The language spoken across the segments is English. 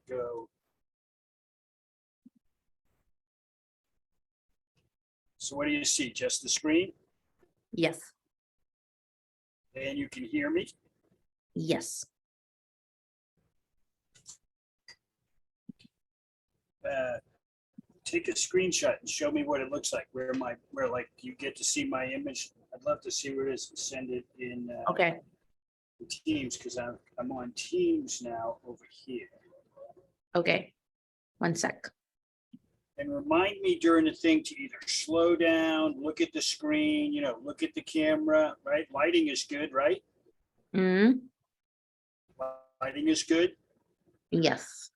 Go. So what do you see? Just the screen? Yes. And you can hear me? Yes. Take a screenshot and show me what it looks like. Where like you get to see my image. I'd love to see where it is and send it in Okay. Teams, because I'm on Teams now over here. Okay. 1 sec. And remind me during the thing to either slow down, look at the screen, look at the camera, right? Lighting is good, right? Mm, Lighting is good. yes.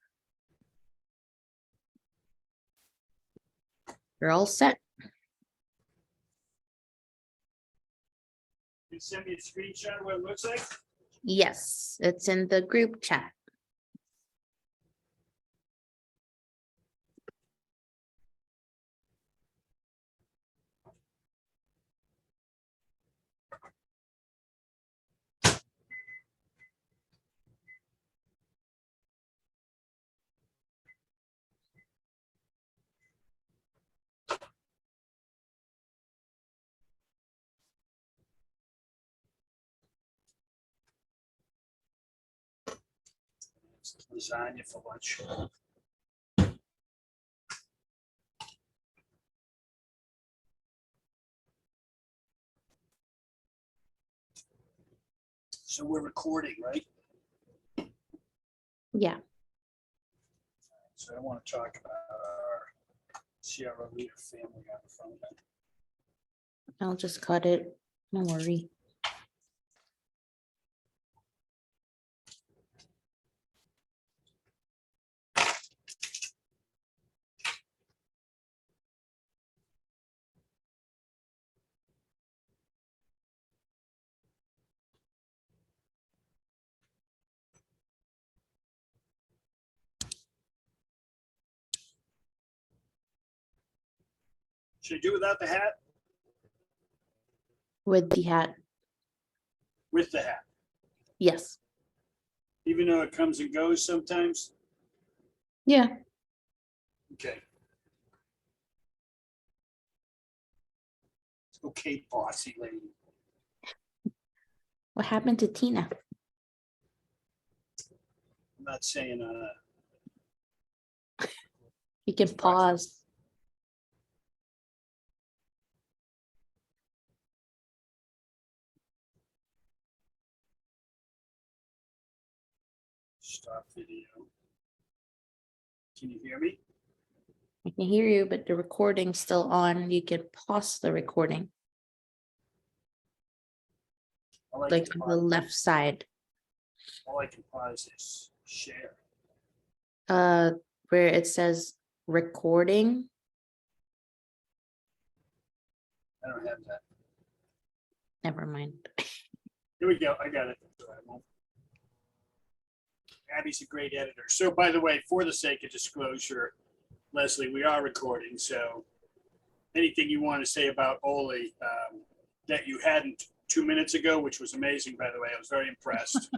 You're all set. You can send me a screenshot of what it looks like. Yes, it's in the group chat. It's lasagna for lunch. So we're recording, right? Yeah. So I want to talk about our Sierra Leone family on the phone. I'll just cut it. No worry. Should I do without the hat? With the hat. With the hat, Yes. even though it comes and goes sometimes? Yeah. Okay. Okay, bossy lady. What happened to Tina? I'm not saying You can pause. stop video. Can you hear me? I can hear you, but the recording's still on. You can pause the recording, I like like to on the pause. left side. All I can pause is share. Where it says recording. I don't have that. Never mind. Here we go. I got it. Abby's a great editor. So by the way, for the sake of disclosure, Leslie, we are recording. So anything you want to say about Ole that you hadn't 2 minutes ago, which was amazing, by the way, I was very impressed.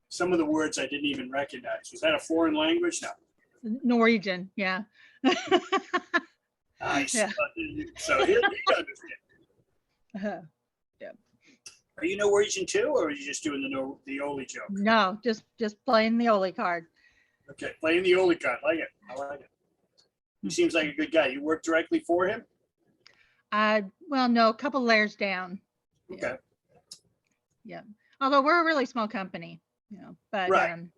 Some of the words I didn't even recognize. Was that a foreign language? No. Norwegian, yeah. Nice. Yeah. So here you understand. Are you Norwegian too, or are you just doing the Ole joke? No, just playing the Ole card. Okay, playing the Ole card. Like it. I like it. He seems like a good guy. You work directly for him? Well, no, a couple layers down. Okay. Yeah. Although we're a really small company, but Right.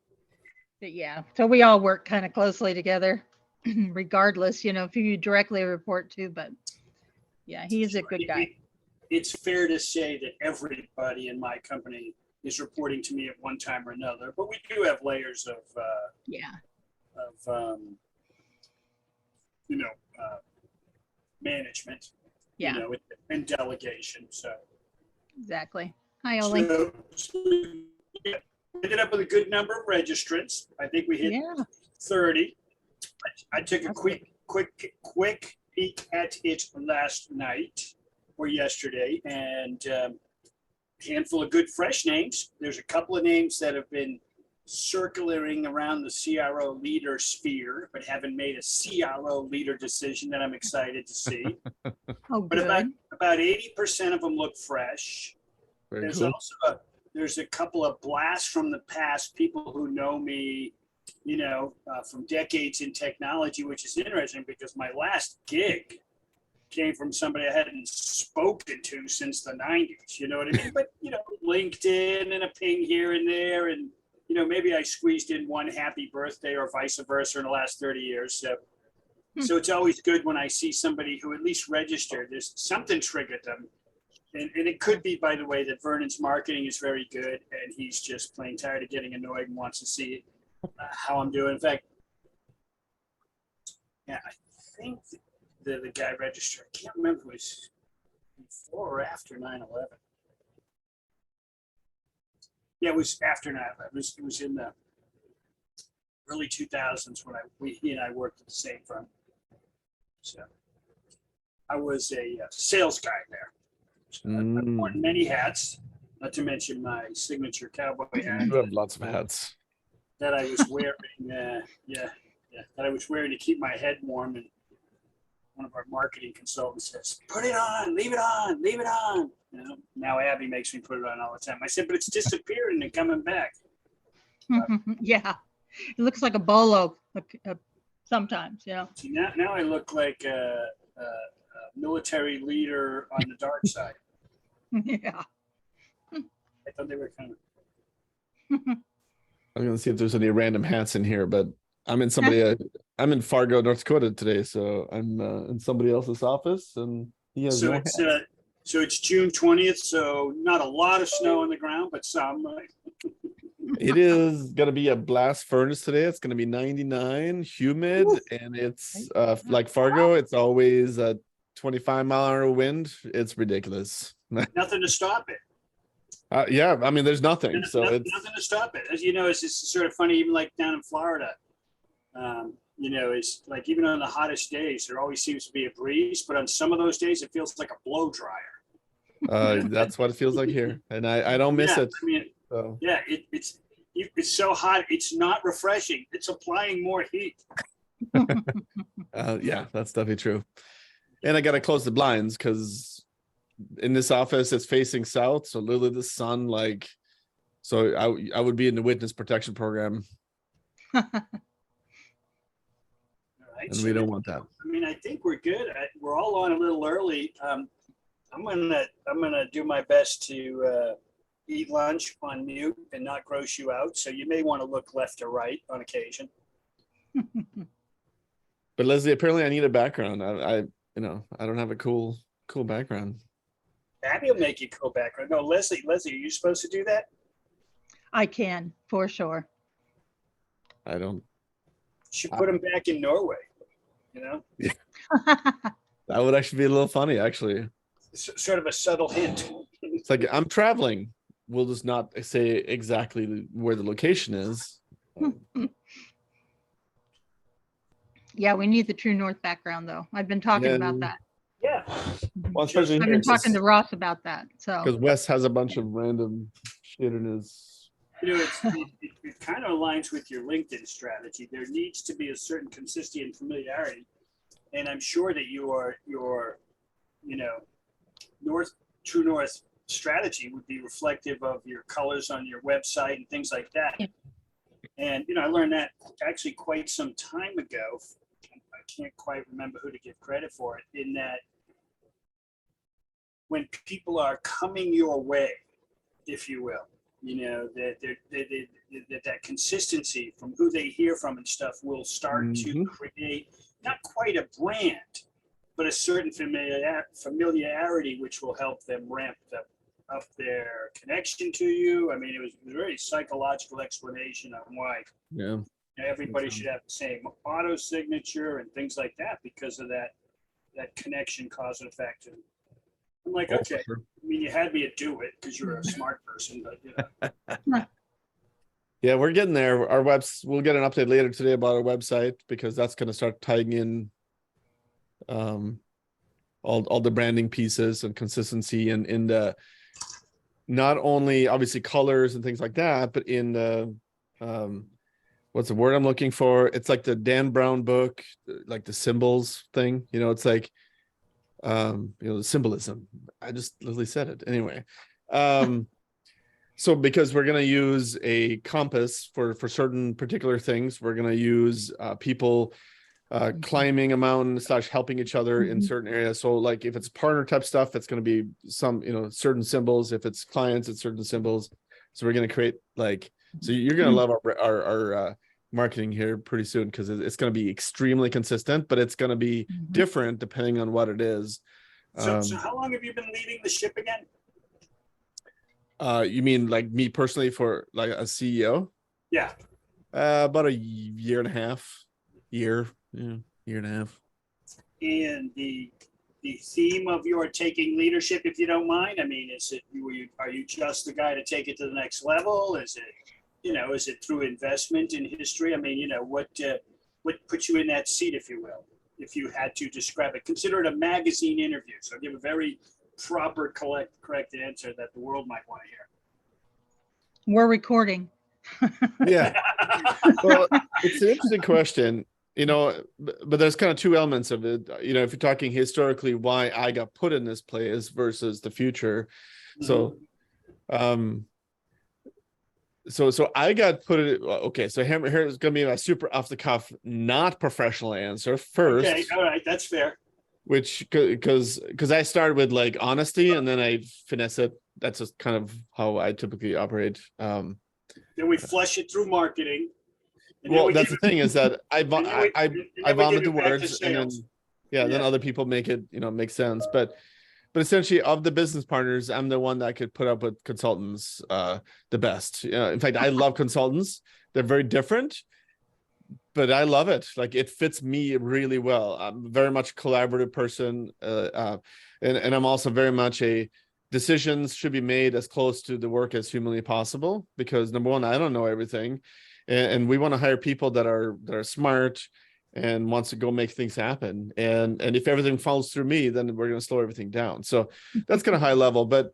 but yeah, so we all work kind of closely together, regardless, who you directly report to. But yeah, he's a good guy. It's fair to say that everybody in my company is reporting to me at one time or another, but we do have layers of management, Yeah, and delegation. So exactly. Hi, Ole. So yeah, ended up with a good number of registrants. I think we hit 30. I took a quick peek at it last night or yesterday, and a handful of good fresh names. There's a couple of names that have been circling around the CRO leader sphere, but haven't made a CRO leader decision that I'm excited to see. Oh, But good. about 80% of them look fresh. Very There's cool. also there's a couple of blasts from the past, people who know me, from decades in technology, which is interesting because my last gig came from somebody I hadn't spoken to since the 90s. You know what I mean? But, LinkedIn and a ping here and there. And, maybe I squeezed in one happy birthday or vice versa in the last 30 years. So it's always good when I see somebody who at least registered. There's something triggered them. And it could be, by the way, that Vernon's marketing is very good and he's just plain tired of getting annoyed and wants to see how I'm doing. In fact, yeah, I think the guy registered. I can't remember if it was before or after 9/11. Yeah, it was after 9/11. It was in the early 2000s when he and I worked at the same firm. So I was a sales guy there. So I've worn many hats, not to mention my signature cowboy hat. You have lots of hats. That I was wearing. That I was wearing to keep my head warm. And one of our marketing consultants says, "Put it on, leave it on, leave it on." Now Abby makes me put it on all the time. I said, "But it's disappearing and coming back." Yeah, it looks like a bolo sometimes. Yeah. See, now I look like a military leader on the dark side. Yeah. I thought they were kind of. I'm gonna see if there's any random hats in here, but I'm in I'm in Fargo, North Dakota today, so I'm in somebody else's office, and he has So no it's hat. it's June 20th, so not a lot of snow on the ground, but some. It is gonna be a blast furnace today. It's gonna be 99, humid, and it's like Fargo. It's always a 25-mile-an-hour wind. It's ridiculous. Nothing to stop it. Yeah, I mean, there's nothing. So nothing, it's nothing to stop it. As you know, it's just sort of funny, even like down in Florida. It's like even on the hottest days, there always seems to be a breeze, but on some of those days, it feels like a blow dryer. that's what it feels like here, and I don't miss it. I mean, So. yeah, it's so hot. It's not refreshing. It's applying more heat. Yeah, that's definitely true. And I got to close the blinds because in this office it's facing south, so literally the sun, so I would be in the witness protection program, All right, and so we don't want that. I mean, I think we're good. We're all on a little early. I'm gonna do my best to eat lunch on mute and not gross you out. So you may want to look left or right on occasion. But Leslie, apparently I need a background. I don't have a cool background. Abby will make you go background. No, Leslie, are you supposed to do that? I can, for sure. I don't. Should put him back in Norway. That would actually be a little funny, actually. It's sort of a subtle hint. It's like I'm traveling. We'll just not say exactly where the location is. Yeah, we need the TruNorth background though. I've been talking about that. Yeah. Well, especially I've here, been talking to Ross about that. So because Wes has a bunch of random shit in his. It kind of aligns with your LinkedIn strategy. There needs to be a certain consistency and familiarity. And I'm sure that your TruNorth strategy would be reflective of your colors on your website and things like that. Yeah. And, I learned that actually quite some time ago. I can't quite remember who to give credit for it, in that when people are coming your way, if you will, that consistency from who they hear from and stuff will start to create not quite a brand, but a certain familiarity, which will help them ramp up their connection to you. I mean, it was a very psychological explanation on why everybody should have the same auto signature and things like that because of that connection, cause and effect. And I'm like, okay, sure. I mean, you had me at do it because you're a smart person, but Yeah, we're getting there. We'll get an update later today about our website because that's going to start tying in all the branding pieces and consistency and in the not only obviously colors and things like that, but in the what's the word I'm looking for? It's like the Dan Brown book, like the symbols thing. It's like, the symbolism. I just literally said it anyway. So because we're going to use a compass for certain particular things, we're going to use people climbing a mountain / helping each other in certain areas. So like if it's partner type stuff, it's going to be some, certain symbols. If it's clients, it's certain symbols. So we're going to create so you're going to love our marketing here pretty soon, because it's going to be extremely consistent, but it's going to be different depending on what it is. So how long have you been leading the ship again? You mean like me personally for like a CEO? Yeah. About a year and a half. Year and a half. And the theme of your taking leadership, if you don't mind, I mean, are you just the guy to take it to the next level? Is it through investment in history? I mean, what put you in that seat, if you will, if you had to describe it? Consider it a magazine interview, so give a very proper, correct answer that the world might want to hear. We're recording. Yeah. Well, it's an interesting question, but there's kind of two elements of it. If you're talking historically, why I got put in this place versus the future. So, so I got put in. Okay, so here's going to be my super off the cuff, not professional answer first. Okay, all right, that's fair. Which because I started with like honesty and then I finesse it. That's just kind of how I typically operate. Then we flush it through marketing. Well, that's the thing is that I vomit the words, and then other people make it make sense. But essentially, of the business partners, I'm the one that could put up with consultants the best. In fact, I love consultants. They're very different, but I love it. Like it fits me really well. I'm very much a collaborative person, and I'm also very much a decisions should be made as close to the work as humanly possible, because number one, I don't know everything, and we want to hire people that are smart and wants to go make things happen. And if everything falls through me, then we're going to slow everything down. So that's kind of high level, but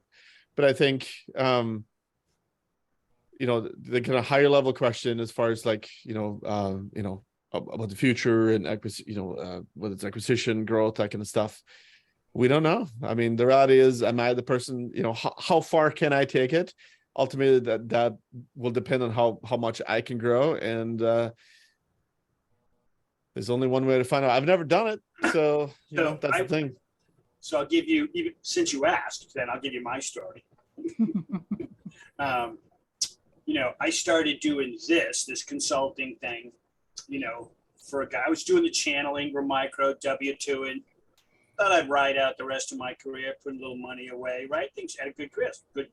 I think the kind of higher level question as far as like about the future and whether it's acquisition, growth, that kind of stuff, we don't know. I mean, the reality is, am I the person? How far can I take it? Ultimately, that will depend on how much I can grow, and there's only one way to find out. I've never done it, so that's the thing. So I'll give you, even since you asked, then I'll give you my story. I started doing this consulting thing, for a guy. I was doing the channel, Ingram Micro, W2, and thought I'd ride out the rest of my career, put a little money away, right? Things had a good career, a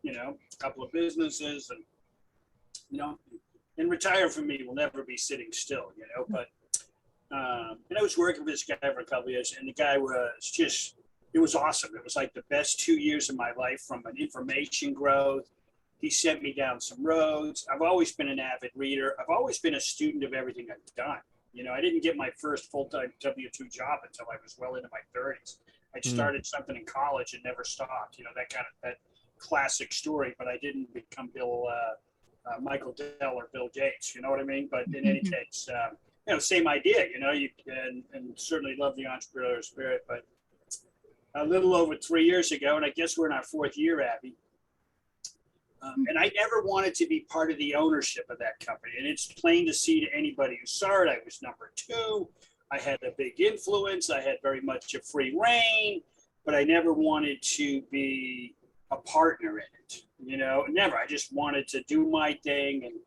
couple of businesses, and, and retire for me will never be sitting still, but, and I was working with this guy for a couple of years, and the guy was it was awesome. It was like the best 2 years of my life from an information growth. He sent me down some roads. I've always been an avid reader. I've always been a student of everything I've done. I didn't get my first full-time W-2 job until I was well into my 30s. I started something in college and never stopped. That classic story. But I didn't become Michael Dell or Bill Gates. You know what I mean? But in any case, same idea. And certainly love the entrepreneurial spirit. But a little over 3 years ago, and I guess we're in our fourth year, Abby. And I never wanted to be part of the ownership of that company. And it's plain to see to anybody who saw it. I was number 2. I had a big influence. I had very much a free reign, but I never wanted to be a partner in it. Never. I just wanted to do my thing.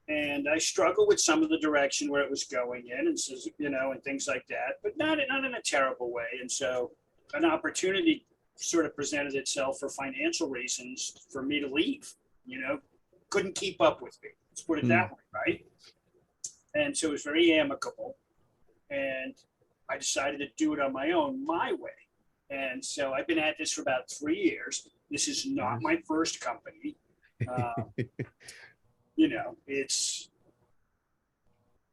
And I struggled with some of the direction where it was going in, and and things like that, but not in a terrible way. And so an opportunity sort of presented itself for financial reasons for me to leave. Couldn't keep up with me. Let's put it that way, right? And so it was very amicable, and I decided to do it on my own, my way. And so I've been at this for about 3 years. This is not my first company. It's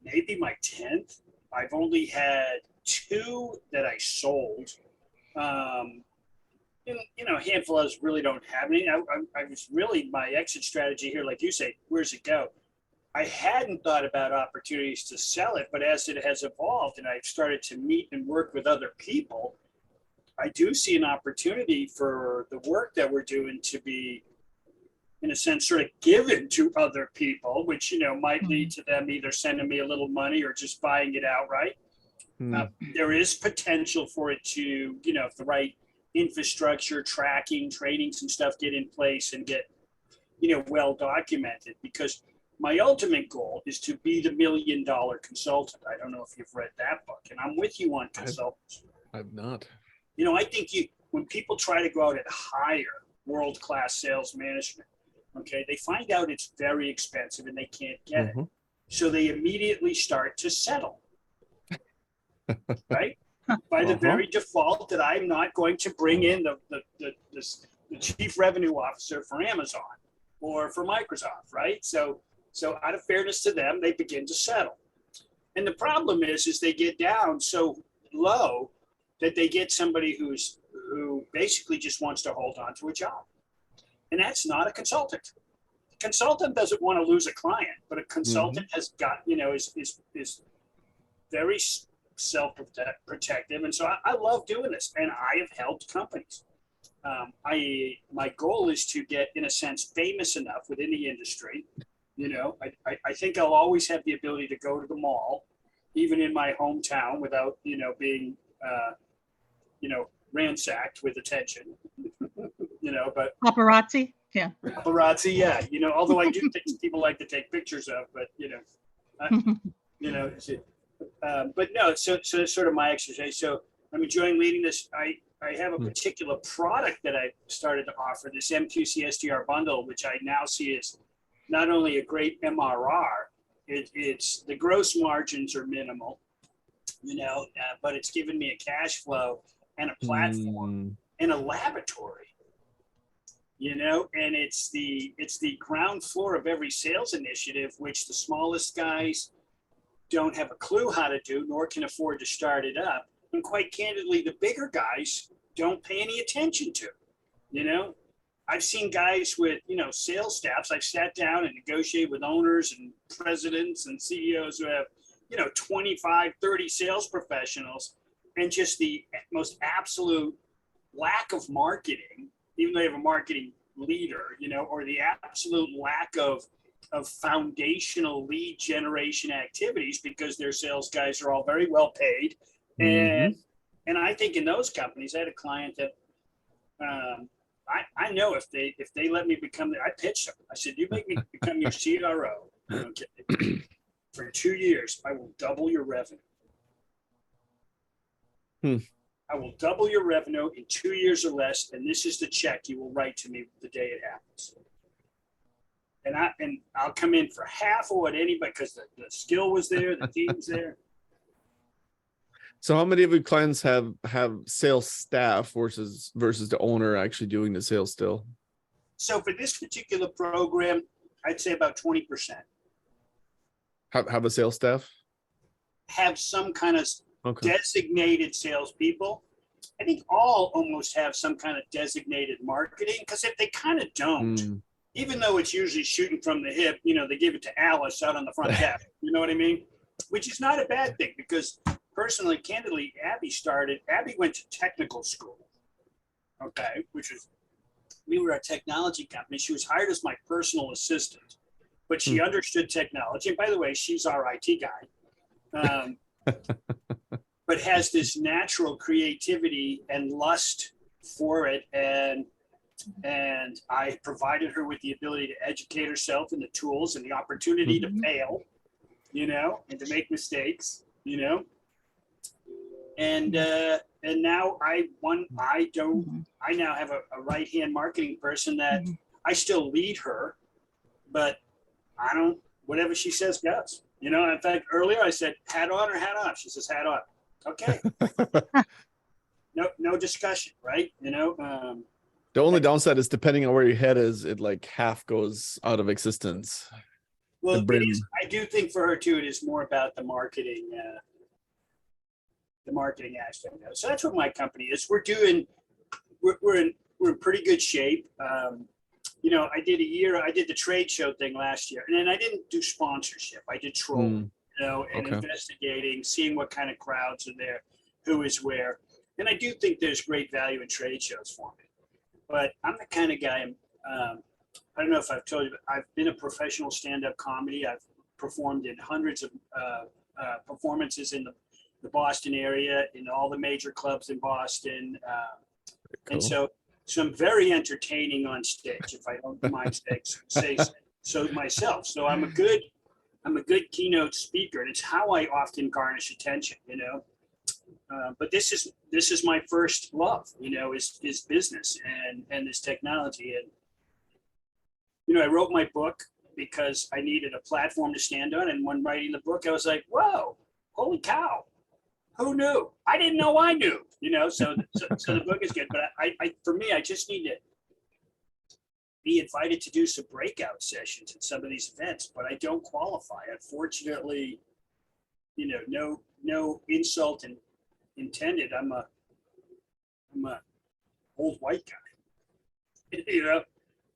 maybe my 10th. I've only had 2 that I sold. A handful of us really don't have any. I was really, my exit strategy here, like you say, where's it go? I hadn't thought about opportunities to sell it, but as it has evolved and I've started to meet and work with other people, I do see an opportunity for the work that we're doing to be, in a sense, sort of given to other people, which, you know, might lead to them either sending me a little money or just buying it outright. There is potential for it to, you know, if the right infrastructure, tracking, trainings and stuff get in place and get, you know, well documented, because my ultimate goal is to be the $1 million consultant. I don't know if you've read that book, and I'm with you on consultants. I've not. You know, I think when people try to go out and hire world-class sales management, okay, they find out it's very expensive and they can't get it. So they immediately start to settle, right? By the very default that I'm not going to bring in the chief revenue officer for Amazon or for Microsoft, right? So out of fairness to them, they begin to settle. And the problem is they get down so low that they get somebody who basically just wants to hold on to a job. And that's not a consultant. A consultant doesn't want to lose a client, but a consultant has got, you know, is very self-protective. And so I love doing this, and I have helped companies. My goal is to get, in a sense, famous enough within the industry. You know, I think I'll always have the ability to go to the mall, even in my hometown, without, you know, being, you know, ransacked with attention, you know, but Paparazzi. Yeah. Paparazzi. Yeah. You know, although I do think people like to take pictures of, but, you know, you know, but no, so it's sort of my exercise. So I'm enjoying leading this. I have a particular product that I started to offer, this MQC SDR bundle, which I now see as not only a great MRR, it's the gross margins are minimal, you know, but it's given me a cash flow and a platform and a laboratory, you know, and it's the ground floor of every sales initiative, which the smallest guys don't have a clue how to do, nor can afford to start it up. And quite candidly, the bigger guys don't pay any attention to, you know. I've seen guys with, you know, sales staffs. I've sat down and negotiated with owners and presidents and CEOs who have, you know, 25, 30 sales professionals, and just the most absolute lack of marketing, even though they have a marketing leader, you know, or the absolute lack of foundational lead generation activities, because their sales guys are all very well paid. And I think in those companies, I had a client that I know if they let me become I pitched them. I said, you make me become your CRO, okay, for 2 years, I will double your revenue. I will double your revenue in 2 years or less, and this is the check you will write to me the day it happens. And I'll come in for half of what anybody, because the skill was there, the team was there. So how many of your clients have sales staff versus the owner actually doing the sales still? So for this particular program, I'd say about 20% Have a sales staff? have some kind of designated salespeople. I think all almost have some kind of designated marketing, because if they kind of don't, even though it's usually shooting from the hip, you know, they give it to Alice out on the front desk. You know what I mean? Which is not a bad thing, because personally, candidly, Abby went to technical school, okay, we were a technology company. She was hired as my personal assistant, but she understood technology. And by the way, she's our IT guy, but has this natural creativity and lust for it. And I provided her with the ability to educate herself and the tools and the opportunity to fail, you know, and to make mistakes, you know. And now I now have a right-hand marketing person that I still lead her, but I don't, whatever she says goes. You know, in fact, earlier I said, hat on or hat off? She says, hat on. Okay. No discussion, right? You know, the only downside is depending on where your head is, it like half goes out of existence. Well, I do think for her too, it is more about the marketing aspect. So that's what my company is. We're in pretty good shape. I did I did the trade show thing last year, and then I didn't do sponsorship. I did trolling, and Okay. investigating, seeing what kind of crowds are there, who is where. And I do think there's great value in trade shows for me. But I'm the kind of guy, I don't know if I've told you, but I've been a professional stand-up comedy. I've performed in hundreds of performances in the Boston area, in all the major clubs in Boston. Cool. And so I'm very entertaining on stage, if I don't mind say so myself. So I'm a good keynote speaker, and it's how I often garnish attention, but this is my first love, is business and this technology. And I wrote my book because I needed a platform to stand on. And when writing the book, I was like, whoa, holy cow. Who knew? I didn't know I knew, so the book is good. But for me, I just need to be invited to do some breakout sessions at some of these events, but I don't qualify. Unfortunately, no insult intended. I'm a old white guy,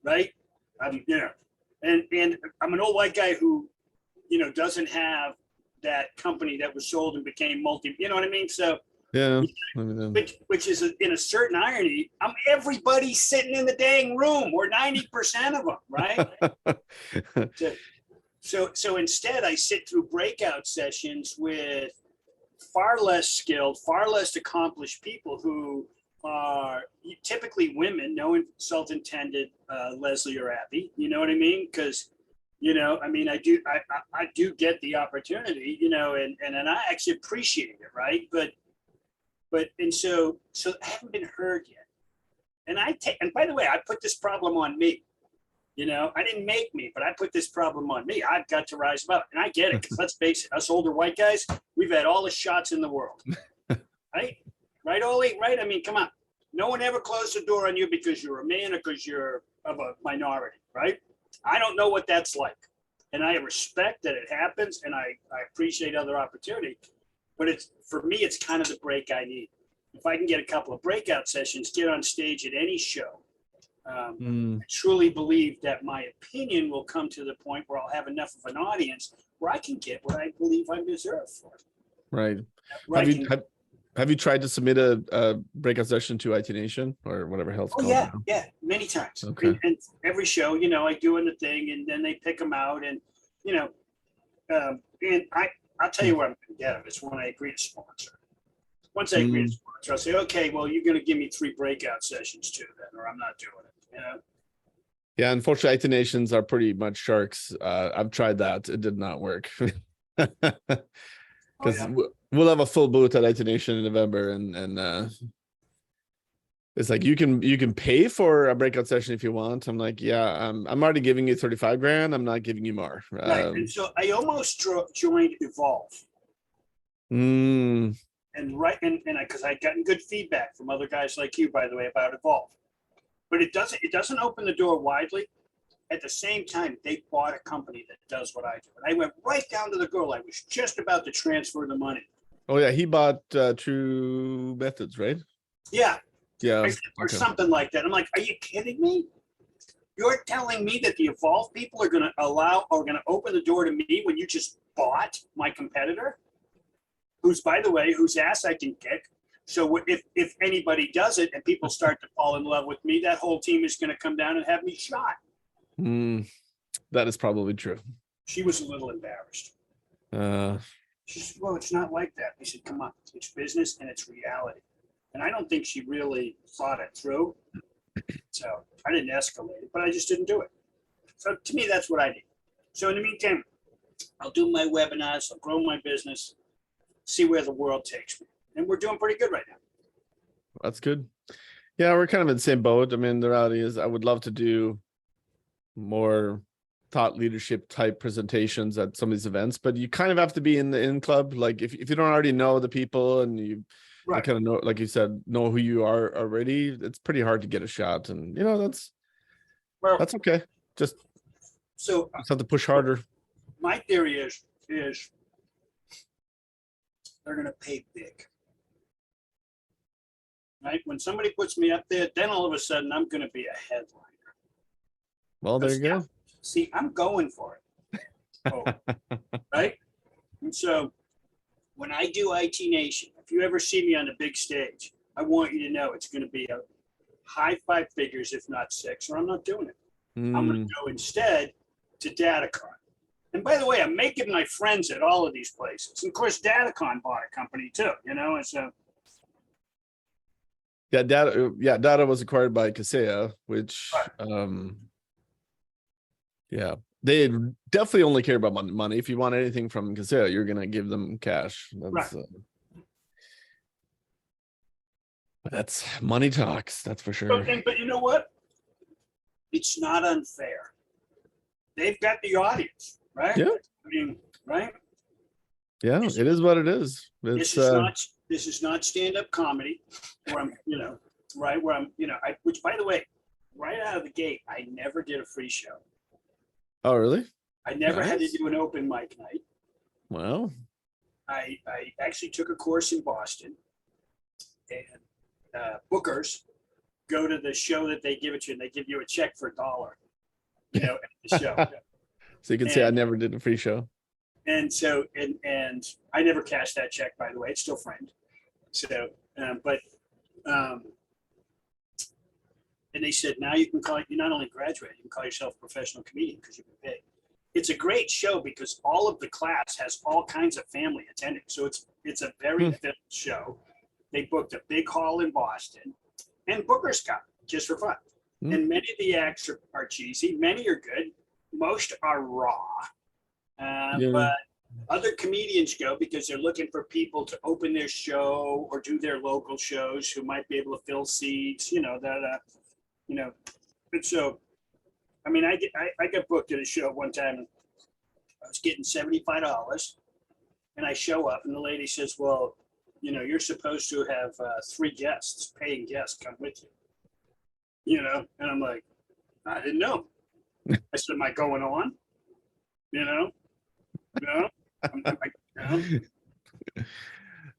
right? And I'm an old white guy who, doesn't have that company that was sold and became you know what I mean? So Yeah. which is in a certain irony, I'm everybody sitting in the dang room, or 90% of them, right? So instead, I sit through breakout sessions with far less skilled, far less accomplished people who are typically women, no insult intended, Leslie or Abby, you know what I mean? Because I do get the opportunity, and I actually appreciate it, right? But so I haven't been heard yet. And by the way, I put this problem on me. I didn't make me, but I put this problem on me. I've got to rise above it. And I get it, because let's face it, us older white guys, we've had all the shots in the world. Right? Right, Ole? Right? I mean, come on. No one ever closed the door on you because you're a man or because you're of a minority, right? I don't know what that's like. And I respect that it happens, and I appreciate other opportunity. But for me, it's kind of the break I need. If I can get a couple of breakout sessions, get on stage at any show, I truly believe that my opinion will come to the point where I'll have enough of an audience where I can get what I believe I deserve for it. Right. Have you tried to submit a breakout session to IT Nation or whatever hell it's called? Yeah, many times. Okay. And every show, I do in the thing, and then they pick them out, and and I'll tell you what I'm going to get them. It's when I agree to sponsor. Once I agree to sponsor, I'll say, okay, well, you're going to give me 3 breakout sessions too, then, or I'm not doing it. Yeah, unfortunately, IT Nations are pretty much sharks. I've tried that; it did not work. Because we'll have a full booth at IT Nation in November, and it's like you can pay for a breakout session if you want. I'm like, yeah, I'm already giving you 35 grand. I'm not giving you more. Right. And so I almost joined Evolve. And because I'd gotten good feedback from other guys like you, by the way, about Evolve. But it doesn't open the door widely. At the same time, they bought a company that does what I do. And I went right down to the girl. I was just about to transfer the money. Oh yeah, he bought True Methods, right? Yeah. Yeah. Or something like that. I'm like, are you kidding me? You're telling me that the Evolve people are going to open the door to me when you just bought my competitor? Who's, by the way, whose ass I can kick. So if anybody does it and people start to fall in love with me, that whole team is going to come down and have me shot. That is probably true. She was a little embarrassed. She said, well, it's not like that. I said, come on, it's business and it's reality. And I don't think she really thought it through. So I didn't escalate it, but I just didn't do it. So to me, that's what I need. So in the meantime, I'll do my webinars, I'll grow my business, see where the world takes me. And we're doing pretty good right now. That's good. Yeah, we're kind of in the same boat. I mean, the reality is I would love to do more thought leadership type presentations at some of these events, but you kind of have to be in the in club. Like if you don't already know the people and you kind of know, like you said, know who you are already, it's pretty hard to get a shot. And that's okay. Just have to push harder. My theory is they're going to pay big. Right? When somebody puts me up there, then all of a sudden I'm going to be a headliner. Well, there you go. See, I'm going for it. Oh, right? And so when I do IT Nation, if you ever see me on the big stage, I want you to know it's going to be a high 5 figures, if not 6, or I'm not doing it. I'm going to go instead to Datacon. And by the way, I'm making my friends at all of these places. And of course, Datacon bought a company too, you know, and so. Yeah, Data was acquired by Kaseya, which, yeah, they definitely only care about money. If you want anything from Kaseya, you're gonna give them cash. That's, Right. That's money talks. That's for sure. But you know what? It's not unfair. They've got the audience, right? Yeah. I mean, right? Yeah, it is what it is. It's This is not stand-up comedy where I'm, you know, right, where I'm, you know, which by the way, right out of the gate, I never did a free show. Oh, really? I never had to Nice. do an open mic night. Well, I actually took a course in Boston, and bookers go to the show that they give it to you, and they give you a check for $1, you know, at the show. so you can say I never did a free show. And so, and I never cashed that check, by the way. It's still framed. So, and they said, now you can call it, you not only graduated, you can call yourself a professional comedian because you've been paid. It's a great show because all of the class has all kinds of family attending. So it's a very fun show. They booked a big hall in Boston, and bookers come just for fun. And many of the acts are cheesy. Many are good. Most are raw. But other comedians go because they're looking for people to open their show or do their local shows who might be able to fill seats, you know, you know. And so, I mean, I got booked at a show one time. And I was getting $75, and I show up, and the lady says, "Well, you know, you're supposed to have 3 guests, paying guests, come with you." You know, and I'm like, I didn't know. I said, "Am I going on?" You know. No.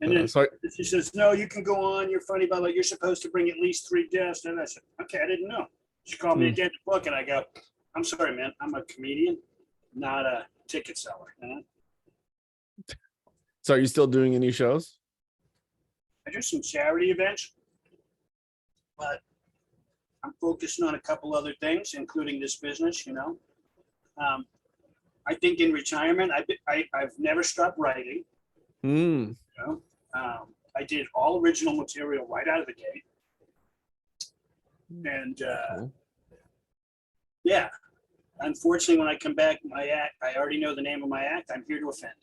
And then she says, "No, you can go on. You're funny, but you're supposed to bring at least 3 guests." And I said, "Okay, I didn't know." She called me again to book, and I go, "I'm sorry, man. I'm a comedian, not a ticket seller." So are you still doing any shows? I do some charity events, but I'm focusing on a couple other things, including this business. You know, I think in retirement, I've never stopped writing. You know, I did all original material right out of the gate, and yeah. Unfortunately, when I come back, my act, I already know the name of my act. I'm here to offend.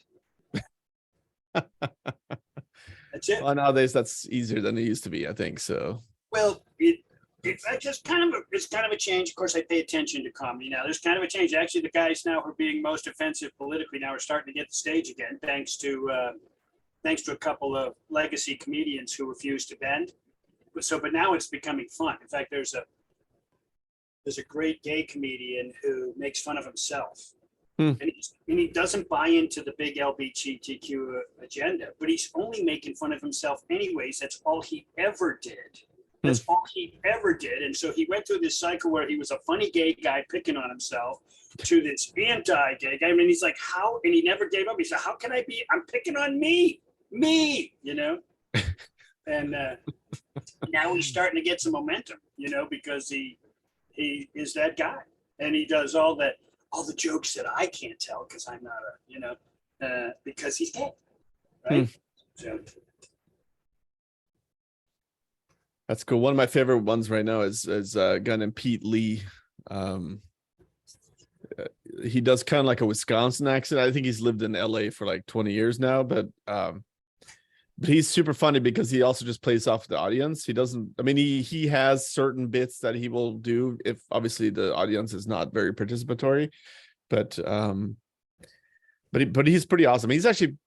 That's it. Well, nowadays that's easier than it used to be, I think so. Well, it's just kind of a change. Of course, I pay attention to comedy now. There's kind of a change. Actually, the guys now who are being most offensive politically now are starting to get the stage again, thanks to a couple of legacy comedians who refuse to bend. But now it's becoming fun. In fact, there's a great gay comedian who makes fun of himself. And he doesn't buy into the big LGBTQ agenda, but he's only making fun of himself anyways. That's all he ever did. That's all he ever did. And so he went through this cycle where he was a funny gay guy picking on himself to this anti-gay guy. I mean, he's like, how? And he never gave up. He said, how can I be? I'm picking on me, you know? And now he's starting to get some momentum, you know, because he is that guy. And he does all the jokes that I can't tell because I'm not you know, because he's gay, right? So. That's cool. One of my favorite ones right now is a guy named Pete Lee. He does kind of like a Wisconsin accent. I think he's lived in LA for like 20 years now, but he's super funny because he also just plays off the audience. He doesn't, I mean, he has certain bits that he will do if obviously the audience is not very participatory, but he's pretty awesome. He's actually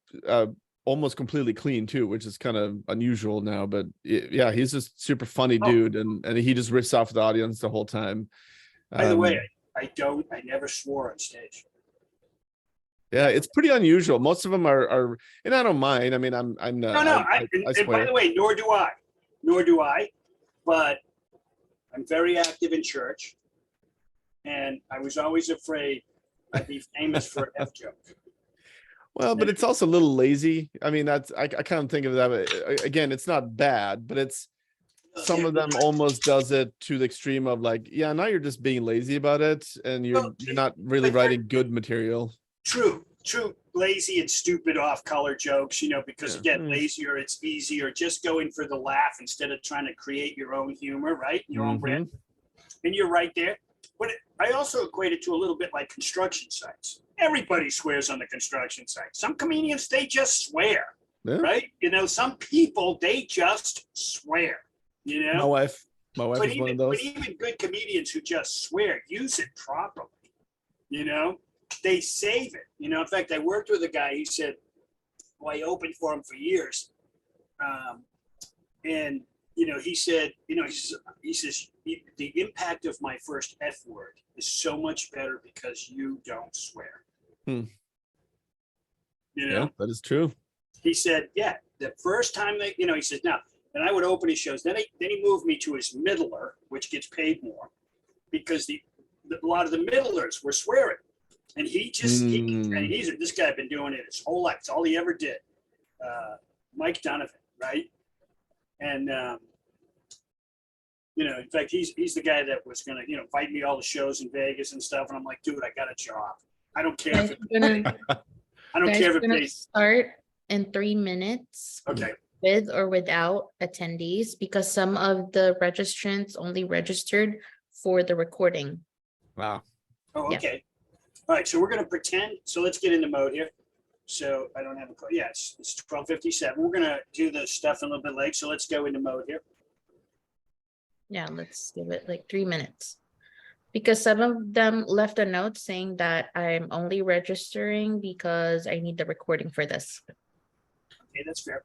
almost completely clean too, which is kind of unusual now, but yeah, he's just super funny dude. And he just riffs off the audience the whole time. By the way, I never swore on stage. Yeah, it's pretty unusual. Most of them are, and I don't mind. I mean, I'm no. And by the way, nor do I. But I'm very active in church. And I was always afraid I'd be famous for an F joke. Well, but it's also a little lazy. I mean, I kind of think of that. Again, it's not bad, but it's some of them almost does it to the extreme of like, yeah, now you're just being lazy about it, and you're not really writing good material. True, lazy and stupid off-color jokes, because Yeah. again, lazier, it's easier, just going for the laugh instead of trying to create your own humor, right? Your own brand. And you're right there. But I also equate it to a little bit like construction sites. Everybody swears on the construction site. Some comedians, they just swear, Yeah. right? Some people, they just swear, My wife But is one of those. even good comedians who just swear, use it properly, they save it. In fact, I worked with a guy, he said, well, I opened for him for years. And, he said, he says, the impact of my first F word is so much better because you don't swear. Yeah, that is true. He said, yeah, the first time that, he says, now, and I would open his shows. Then he moved me to his middler, which gets paid more because a lot of the middlers were swearing. And this guy had been doing it his whole life. It's all he ever did. Mike Donovan, right? And, in fact, he's the guy that was going to, invite me all the shows in Vegas and stuff. And I'm like, dude, I got a job. I don't care if Gonna they start in 3 minutes. Okay. With or without attendees, because some of the registrants only registered for the recording. Wow. Oh, Yeah. okay. All right, so we're going to pretend. So let's get into mode here. So I don't have a call. Yes, it's 12:57. We're going to do the stuff a little bit late. So let's go into mode here. Yeah, let's give it like 3 minutes. Because some of them left a note saying that I'm only registering because I need the recording for this. Okay, that's fair.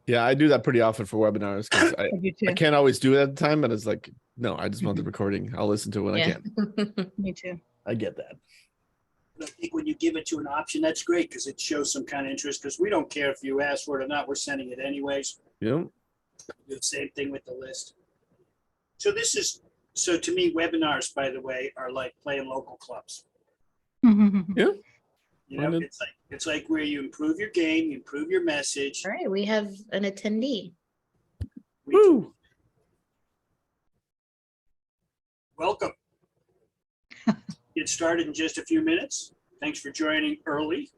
Yeah, I do that pretty often for webinars because I do too. I can't always do it at the time, but it's like, no, I just want the recording. I'll listen to it when I can. Me too. I get that. I think when you give it to an option, that's great because it shows some kind of interest because we don't care if you ask for it or not. We're sending it anyways. Yeah. Do the same thing with the list. So to me, webinars, by the way, are like playing local clubs. Yeah. It's like where you improve your game, you improve your message. All right, we have an attendee. Woo. Welcome. Get started in just a few minutes. Thanks for joining early.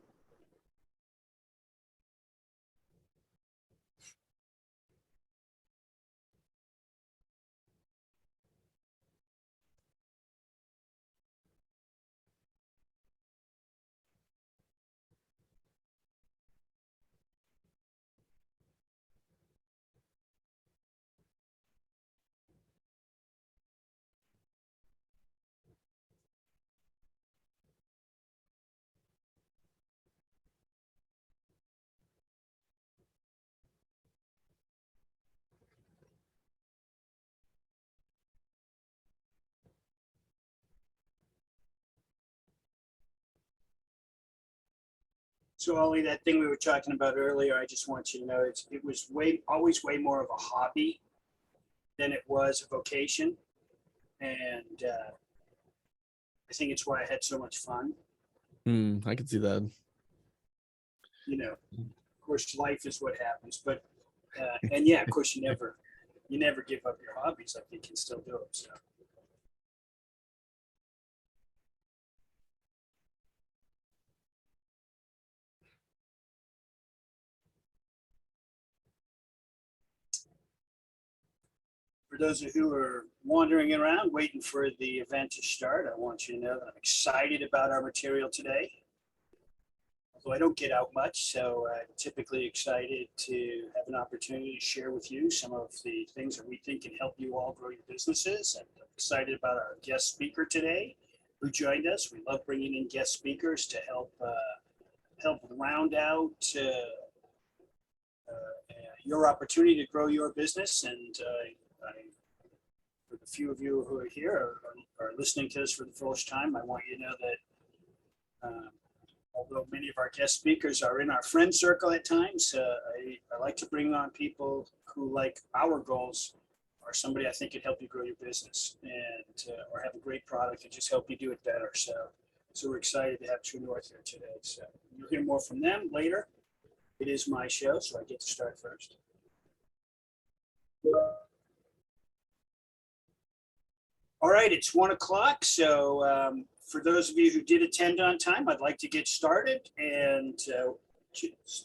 So Ollie, that thing we were talking about earlier, I just want you to know it was always way more of a hobby than it was a vocation. And I think it's why I had so much fun. I can see that. Of course, life is what happens, but and yeah, of course, you never give up your hobbies. Like you can still do it. So. For those of you who are wandering around, waiting for the event to start, I want you to know that I'm excited about our material today. Although I don't get out much, so I'm typically excited to have an opportunity to share with you some of the things that we think can help you all grow your businesses. And I'm excited about our guest speaker today who joined us. We love bringing in guest speakers to help round out your opportunity to grow your business. And for the few of you who are here or are listening to us for the first time, I want you to know that although many of our guest speakers are in our friend circle at times, I like to bring on people who, like our goals, or somebody I think could help you grow your business and or have a great product and just help you do it better. So we're excited to have TruNorth here today. So you'll hear more from them later. It is my show, so I get to start first. All right, it's 1 o'clock. So for those of you who did attend on time, I'd like to get started. And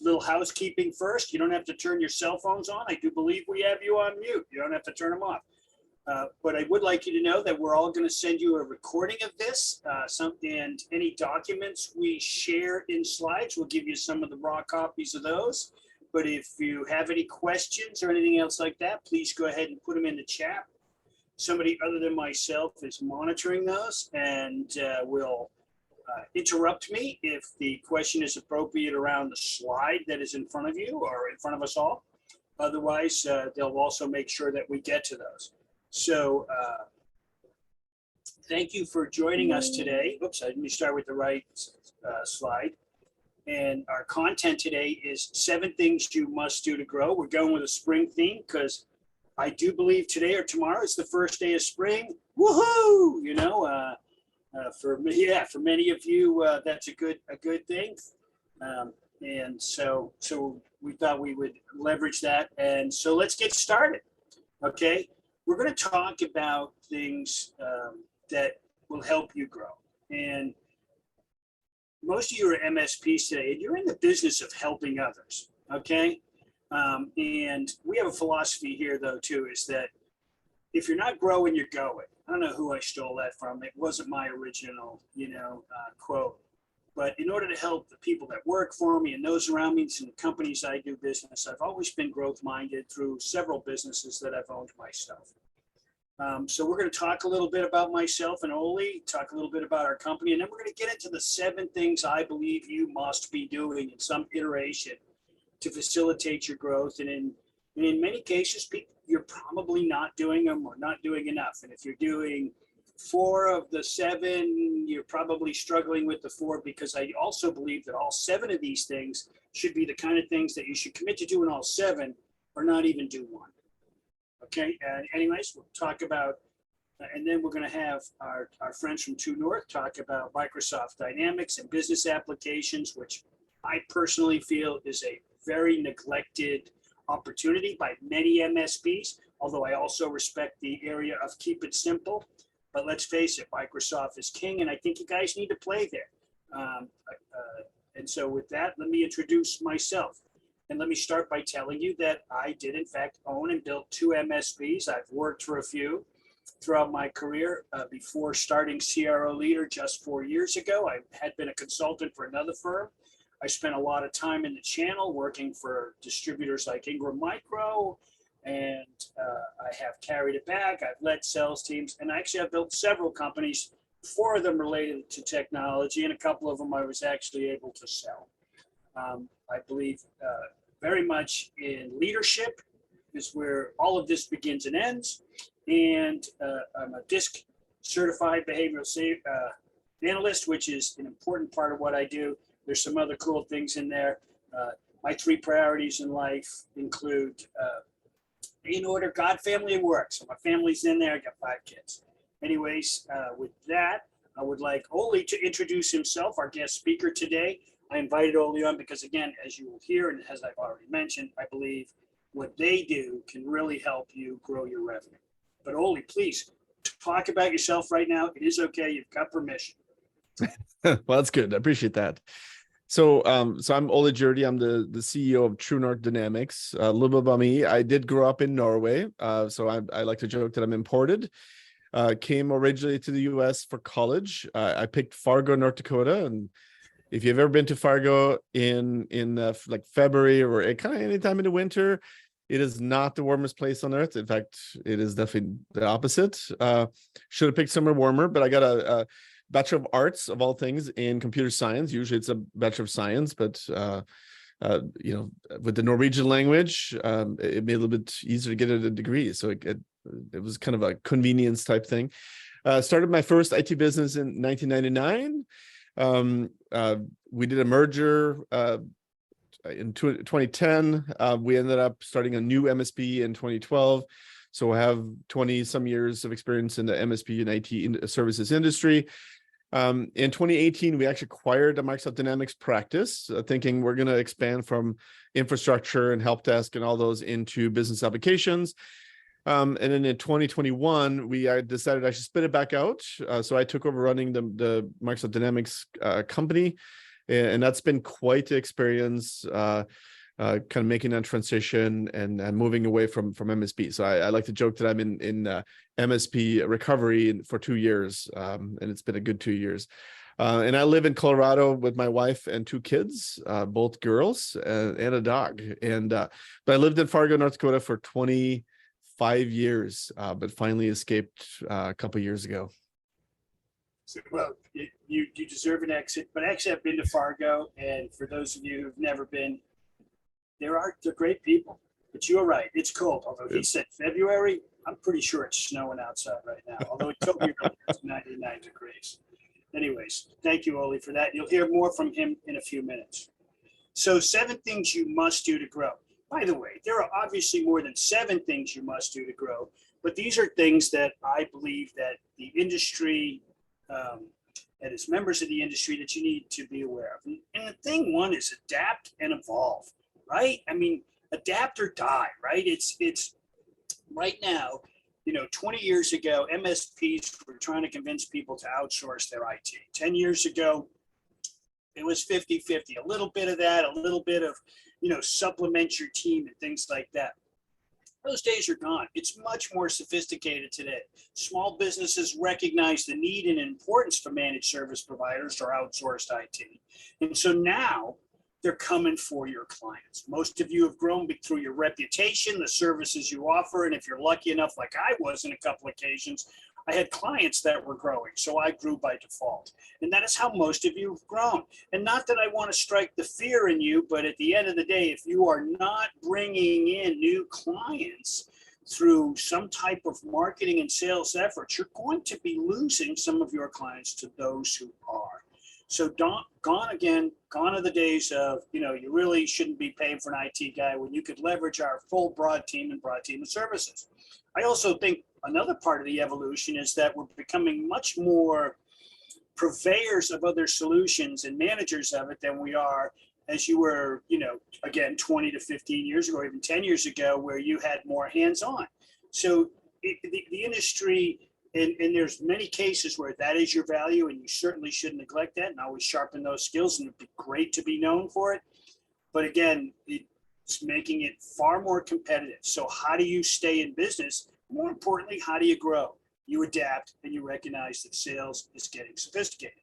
little housekeeping first. You don't have to turn your cell phones on. I do believe we have you on mute. You don't have to turn them off. But I would like you to know that we're all going to send you a recording of this. And any documents we share in slides, we'll give you some of the raw copies of those. But if you have any questions or anything else like that, please go ahead and put them in the chat. Somebody other than myself is monitoring those and will interrupt me if the question is appropriate around the slide that is in front of you or in front of us all. Otherwise, they'll also make sure that we get to those. So thank you for joining us today. Oops, let me start with the right slide. And our content today is 7 things you must do to grow. We're going with a spring theme because I do believe today or tomorrow is the first day of spring. Woohoo! You know, for many of you, that's a good thing. And so we thought we would leverage that. And so let's get started. Okay, we're going to talk about things that will help you grow. And most of you are MSPs today, and you're in the business of helping others. Okay. And we have a philosophy here, though, too, is that if you're not growing, you're going. I don't know who I stole that from. It wasn't my original, quote. But in order to help the people that work for me and those around me and the companies I do business, I've always been growth-minded through several businesses that I've owned myself. So we're going to talk a little bit about myself and Ole, talk a little bit about our company, and then we're going to get into the 7 things I believe you must be doing in some iteration to facilitate your growth. And in many cases, you're probably not doing them or not doing enough. And if you're doing 4 of the 7, you're probably struggling with the 4, because I also believe that all 7 of these things should be the kind of things that you should commit to doing all 7 or not even do 1. Okay, anyways, we'll talk about, and then we're going to have our friends from TruNorth talk about Microsoft Dynamics and business applications, which I personally feel is a very neglected opportunity by many MSPs, although I also respect the area of keep it simple. But let's face it, Microsoft is king, and I think you guys need to play there. And so with that, let me introduce myself. And let me start by telling you that I did, in fact, own and build 2 MSPs. I've worked for a few throughout my career. Before starting CRO Leader just 4 years ago, I had been a consultant for another firm. I spent a lot of time in the channel working for distributors like Ingram Micro, and I have carried a bag. I've led sales teams, and actually I've built several companies, 4 of them related to technology, and a couple of them I was actually able to sell. I believe very much in leadership is where all of this begins and ends. And I'm a DISC certified behavioral analyst, which is an important part of what I do. There's some other cool things in there. My 3 priorities in life include, in order, God, family, and work. So my family's in there. I got 5 kids. Anyways, with that, I would like Ole to introduce himself, our guest speaker today. I invited Ole on because, again, as you will hear, and as I've already mentioned, I believe what they do can really help you grow your revenue. But Ole, please talk about yourself right now. It is okay. You've got permission. Well, that's good. I appreciate that. So I'm Ole Gjerde. I'm the CEO of TruNorth Dynamics. A little bit about me. I did grow up in Norway. So I like to joke that I'm imported. Came originally to the US for college. I picked Fargo, North Dakota. And if you've ever been to Fargo in like February or kind of any time in the winter, it is not the warmest place on earth. In fact, it is definitely the opposite. Should have picked somewhere warmer, but I got a Bachelor of Arts, of all things, in computer science. Usually it's a Bachelor of Science, but with the Norwegian language, it made it a little bit easier to get a degree. So it was kind of a convenience type thing. Started my first IT business in 1999. We did a merger in 2010. We ended up starting a new MSP in 2012. So I have 20 some years of experience in the MSP and IT services industry. In 2018, we actually acquired a Microsoft Dynamics practice, thinking we're going to expand from infrastructure and help desk and all those into business applications. And then in 2021, I decided I should split it back out. So I took over running the Microsoft Dynamics company, and that's been quite the experience, kind of making that transition and moving away from MSP. So I like to joke that I'm in MSP recovery for 2 years, and it's been a good 2 years. And I live in Colorado with my wife and 2 kids, both girls, and a dog. But I lived in Fargo, North Dakota for 25 years, but finally escaped a couple years ago. So, well, you deserve an exit, but actually I've been to Fargo, and for those of you who've never been, they're great people, but you're right, it's cold. Although he said February, I'm pretty sure it's snowing outside right now. Although he told me earlier it's 99 degrees. Anyways, thank you, Ole, for that. You'll hear more from him in a few minutes. So 7 things you must do to grow. By the way, there are obviously more than 7 things you must do to grow, but these are things that I believe that the industry, and as members of the industry, that you need to be aware of. And the thing 1 is adapt and evolve, right? I mean, adapt or die, right? It's right now, 20 years ago, MSPs were trying to convince people to outsource their IT. 10 years ago, it was 50-50, a little bit of that, a little bit of, supplement your team and things like that. Those days are gone. It's much more sophisticated today. Small businesses recognize the need and importance for managed service providers or outsourced IT. And so now they're coming for your clients. Most of you have grown through your reputation, the services you offer, and if you're lucky enough, like I was in a couple occasions, I had clients that were growing, so I grew by default. And that is how most of you have grown. And not that I want to strike the fear in you, but at the end of the day, if you are not bringing in new clients through some type of marketing and sales efforts, you're going to be losing some of your clients to those who are. So gone are the days of, you really shouldn't be paying for an IT guy when you could leverage our full broad team of services. I also think another part of the evolution is that we're becoming much more purveyors of other solutions and managers of it than we are as you were, again, 20 to 15 years ago, or even 10 years ago, where you had more hands-on. So the industry, and there's many cases where that is your value, and you certainly shouldn't neglect that and always sharpen those skills, and it'd be great to be known for it. But again, it's making it far more competitive. So how do you stay in business? More importantly, how do you grow? You adapt and you recognize that sales is getting sophisticated.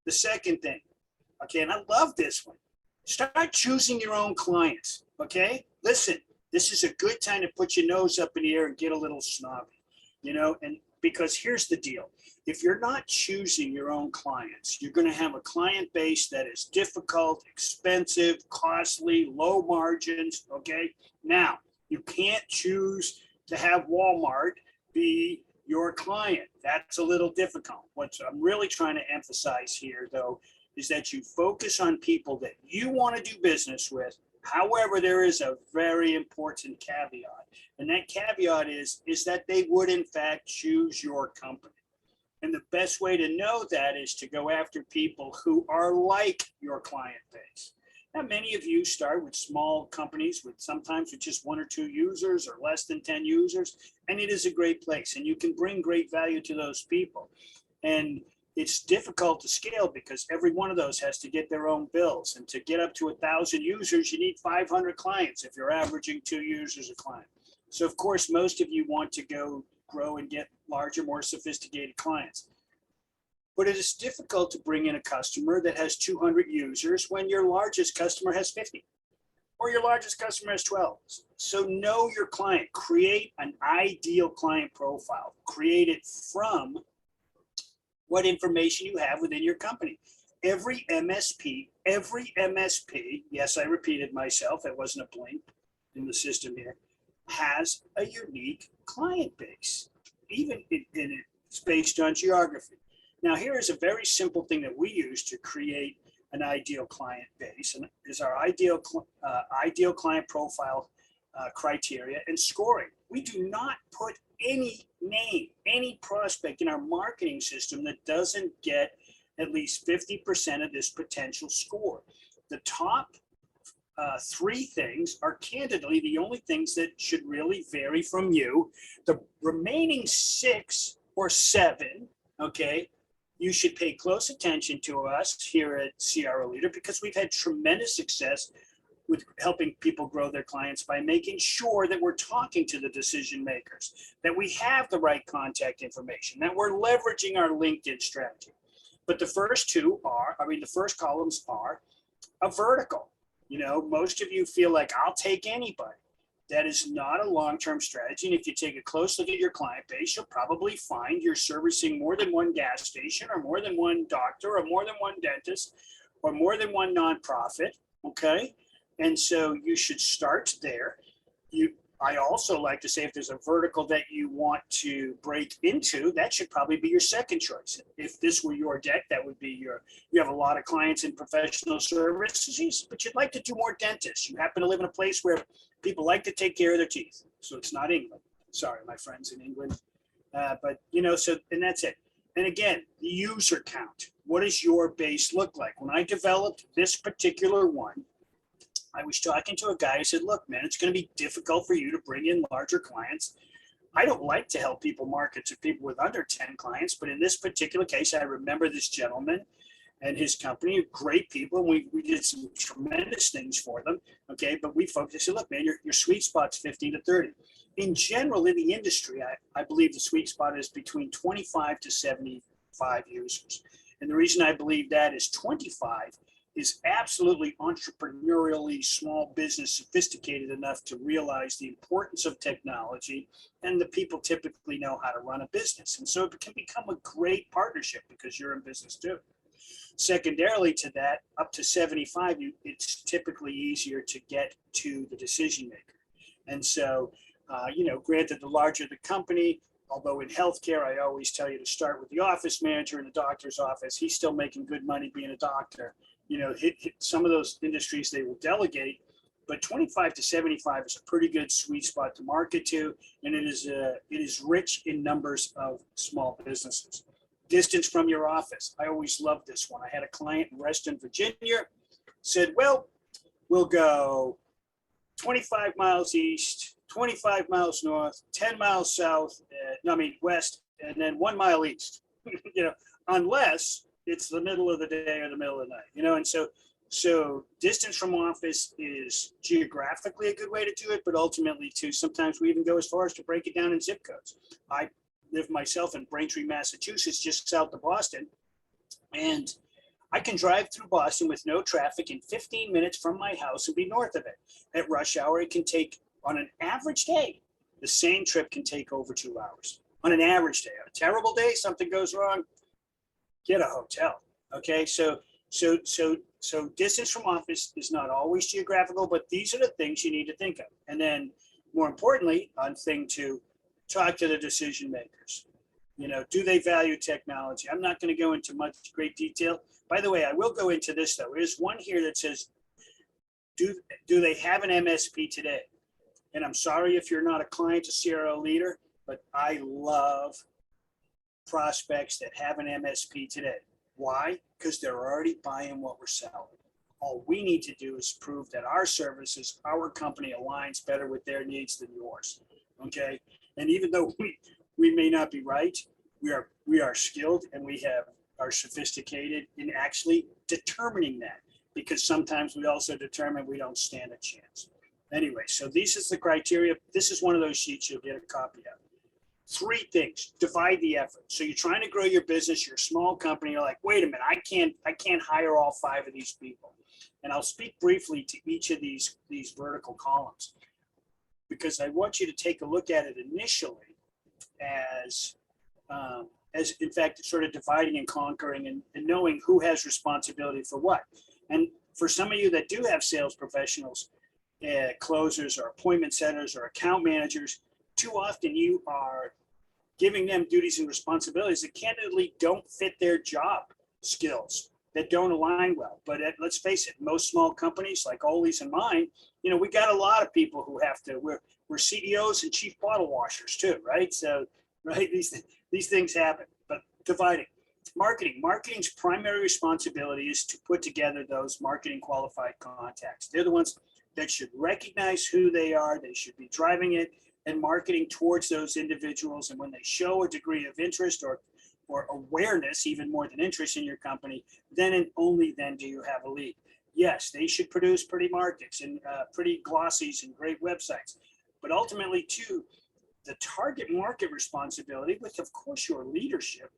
The second thing, okay, and I love this one, start choosing your own clients, okay? Listen, this is a good time to put your nose up in the air and get a little snobby, and because here's the deal. If you're not choosing your own clients, you're going to have a client base that is difficult, expensive, costly, low margins, okay? Now, you can't choose to have Walmart be your client. That's a little difficult. What I'm really trying to emphasize here, though, is that you focus on people that you want to do business with. However, there is a very important caveat, and that caveat is that they would in fact choose your company. And the best way to know that is to go after people who are like your client base. Now, many of you start with small companies sometimes with just 1 or 2 users or less than 10 users, and it is a great place, and you can bring great value to those people. And it's difficult to scale because every one of those has to get their own bills, and to get up to 1,000 users, you need 500 clients if you're averaging 2 users a client. So of course, most of you want to grow and get larger, more sophisticated clients. But it is difficult to bring in a customer that has 200 users when your largest customer has 50, or your largest customer has 12. So know your client, create an ideal client profile, create it from what information you have within your company. Every MSP, yes, I repeated myself, it wasn't a blink in the system here, has a unique client base, even it's based on geography. Now, here is a very simple thing that we use to create an ideal client base, and is our ideal client profile criteria and scoring. we do not put any name, any prospect in our marketing system that doesn't get at least 50% of this potential score. The top three things are candidly the only things that should really vary from you. The remaining 6 or 7, okay, you should pay close attention to us here at CRO Leader, because we've had tremendous success with helping people grow their clients by making sure that we're talking to the decision makers, that we have the right contact information, that we're leveraging our LinkedIn strategy. But the first two are, the first columns are a vertical. You know, most of you feel like I'll take anybody. That is not a long-term strategy. And if you take a close look at your client base, you'll probably find you're servicing more than one gas station, or more than one doctor, or more than one dentist, or more than one nonprofit. Okay. And so you should start there. I also like to say, if there's a vertical that you want to break into, that should probably be your second choice. If this were your deck, that would be you have a lot of clients in professional services, but you'd like to do more dentists. You happen to live in a place where people like to take care of their teeth. So it's not England. Sorry, my friends in England. But, and that's it. And again, the user count. What does your base look like? When I developed this particular one, I was talking to a guy who said, look, man, it's going to be difficult for you to bring in larger clients. I don't like to help people market to people with under 10 clients, but in this particular case, I remember this gentleman and his company, great people, and we did some tremendous things for them, okay? But we focused, I said, look, man, your sweet spot's 15 to 30. In general, in the industry, I believe the sweet spot is between 25 to 75 users. And the reason I believe that is 25 is absolutely entrepreneurially small business, sophisticated enough to realize the importance of technology, and the people typically know how to run a business. And so it can become a great partnership because you're in business too. Secondarily to that, up to 75, it's typically easier to get to the decision maker. And so, granted, the larger the company, although in healthcare, I always tell you to start with the office manager in the doctor's office. He's still making good money being a doctor. Some of those industries they will delegate, but 25 to 75 is a pretty good sweet spot to market to, and it is rich in numbers of small businesses. Distance from your office. I always loved this one. I had a client in Reston, Virginia, said, well, we'll go 25 miles east, 25 miles north, 10 miles south, west, and then 1 mile east, unless it's the middle of the day or the middle of the night, and so distance from office is geographically a good way to do it, but ultimately too, sometimes we even go as far as to break it down in zip codes. I live myself in Braintree, Massachusetts, just south of Boston, and I can drive through Boston with no traffic in 15 minutes from my house and be north of it. At rush hour, it can take, on an average day, the same trip can take over 2 hours. On an average day. On a terrible day, something goes wrong, get a hotel. Okay, so distance from office is not always geographical, but these are the things you need to think of. And then more importantly, on thing 2, talk to the decision makers. Do they value technology? I'm not going to go into much great detail. By the way, I will go into this though. There's one here that says, do they have an MSP today? And I'm sorry if you're not a client to CRO Leader, but I love prospects that have an MSP today. Why? Because they're already buying what we're selling. All we need to do is prove that our services, our company aligns better with their needs than yours. Okay. And even though we may not be right, we are skilled, and we are sophisticated in actually determining that, because sometimes we also determine we don't stand a chance. Anyway, so this is the criteria. This is one of those sheets you'll get a copy of. 3 things, divide the effort. So you're trying to grow your business, you're a small company, you're like, wait a minute, I can't hire all 5 of these people. And I'll speak briefly to each of these vertical columns, because I want you to take a look at it initially as in fact, sort of dividing and conquering and knowing who has responsibility for what. And for some of you that do have sales professionals, closers or appointment setters or account managers, too often you are giving them duties and responsibilities that candidly don't fit their job skills that don't align well. But let's face it, most small companies like Ole's and mine, you know, we got a lot of people who have to, we're CEOs and chief bottle washers too, right? So, right, these things happen. But dividing. Marketing's primary responsibility is to put together those marketing qualified contacts. They're the ones that should recognize who they are. They should be driving it and marketing towards those individuals. And when they show a degree of interest or awareness, even more than interest in your company, then and only then do you have a lead. Yes, they should produce pretty markets and pretty glossies and great websites. But ultimately, too, the target market responsibility, with, of course, your leadership,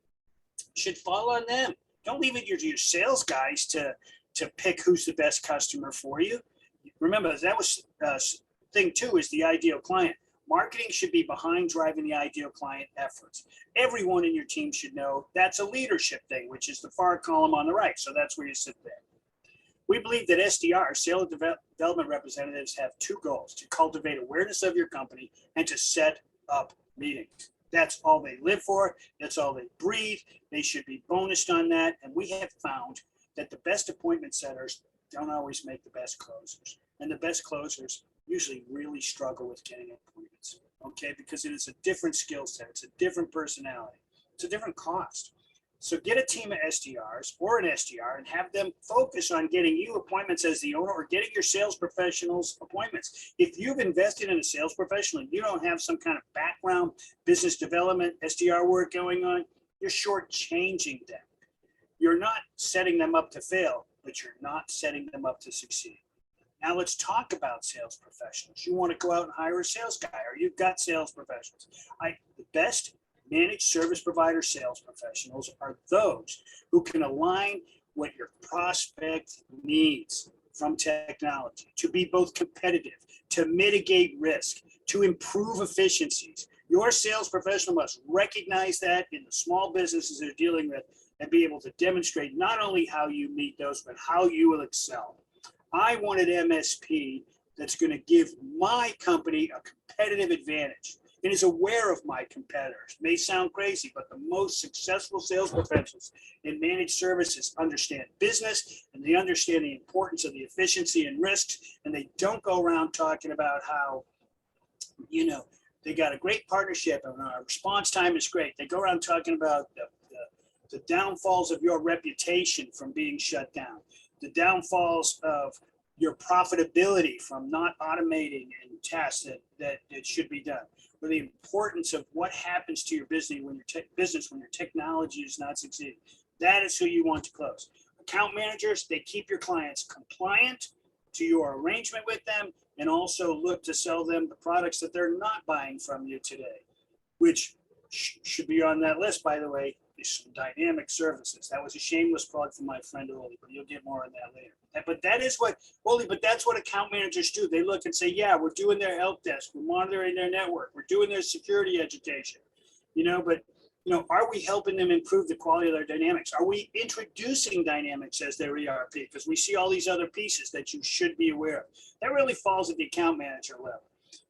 should fall on them. Don't leave it to your sales guys to pick who's the best customer for you. Remember, that was thing 2 is the ideal client. Marketing should be behind driving the ideal client efforts. Everyone in your team should know that's a leadership thing, which is the far column on the right. So that's where you sit there. We believe that SDR, sales development representatives, have 2 goals: to cultivate awareness of your company and to set up meetings. That's all they live for. That's all they breathe. They should be bonused on that. And we have found that the best appointment setters don't always make the best closers. And the best closers usually really struggle with getting appointments, okay? Because it is a different skill set. It's a different personality. It's a different cost. So get a team of SDRs or an SDR and have them focus on getting you appointments as the owner, or getting your sales professionals appointments. If you've invested in a sales professional and you don't have some kind of background business development SDR work going on, you're shortchanging them. You're not setting them up to fail, but you're not setting them up to succeed. Now let's talk about sales professionals. You want to go out and hire a sales guy, or you've got sales professionals. The best managed service provider sales professionals are those who can align what your prospect needs from technology to be both competitive, to mitigate risk, to improve efficiencies. Your sales professional must recognize that in the small businesses they're dealing with and be able to demonstrate not only how you meet those, but how you will excel. I want an MSP that's going to give my company a competitive advantage and is aware of my competitors. May sound crazy, but the most successful sales professionals in managed services understand business, and they understand the importance of the efficiency and risks, and they don't go around talking about how, you know, they got a great partnership and our response time is great. They go around talking about the downfalls of your reputation from being shut down, the downfalls of your profitability from not automating and tasks that it should be done, or the importance of what happens to your business when your technology is not succeeding. That is who you want to close. Account managers, they keep your clients compliant to your arrangement with them, and also look to sell them the products that they're not buying from you today, which should be on that list, by the way, is some dynamic services. That was a shameless plug for my friend Ole, but you'll get more on that later. But that is what, Ole, but that's what account managers do. They look and say, yeah, we're doing their help desk, we're monitoring their network, we're doing their security education, but are we helping them improve the quality of their dynamics? Are we introducing dynamics as their ERP? Because we see all these other pieces that you should be aware of. That really falls at the account manager level.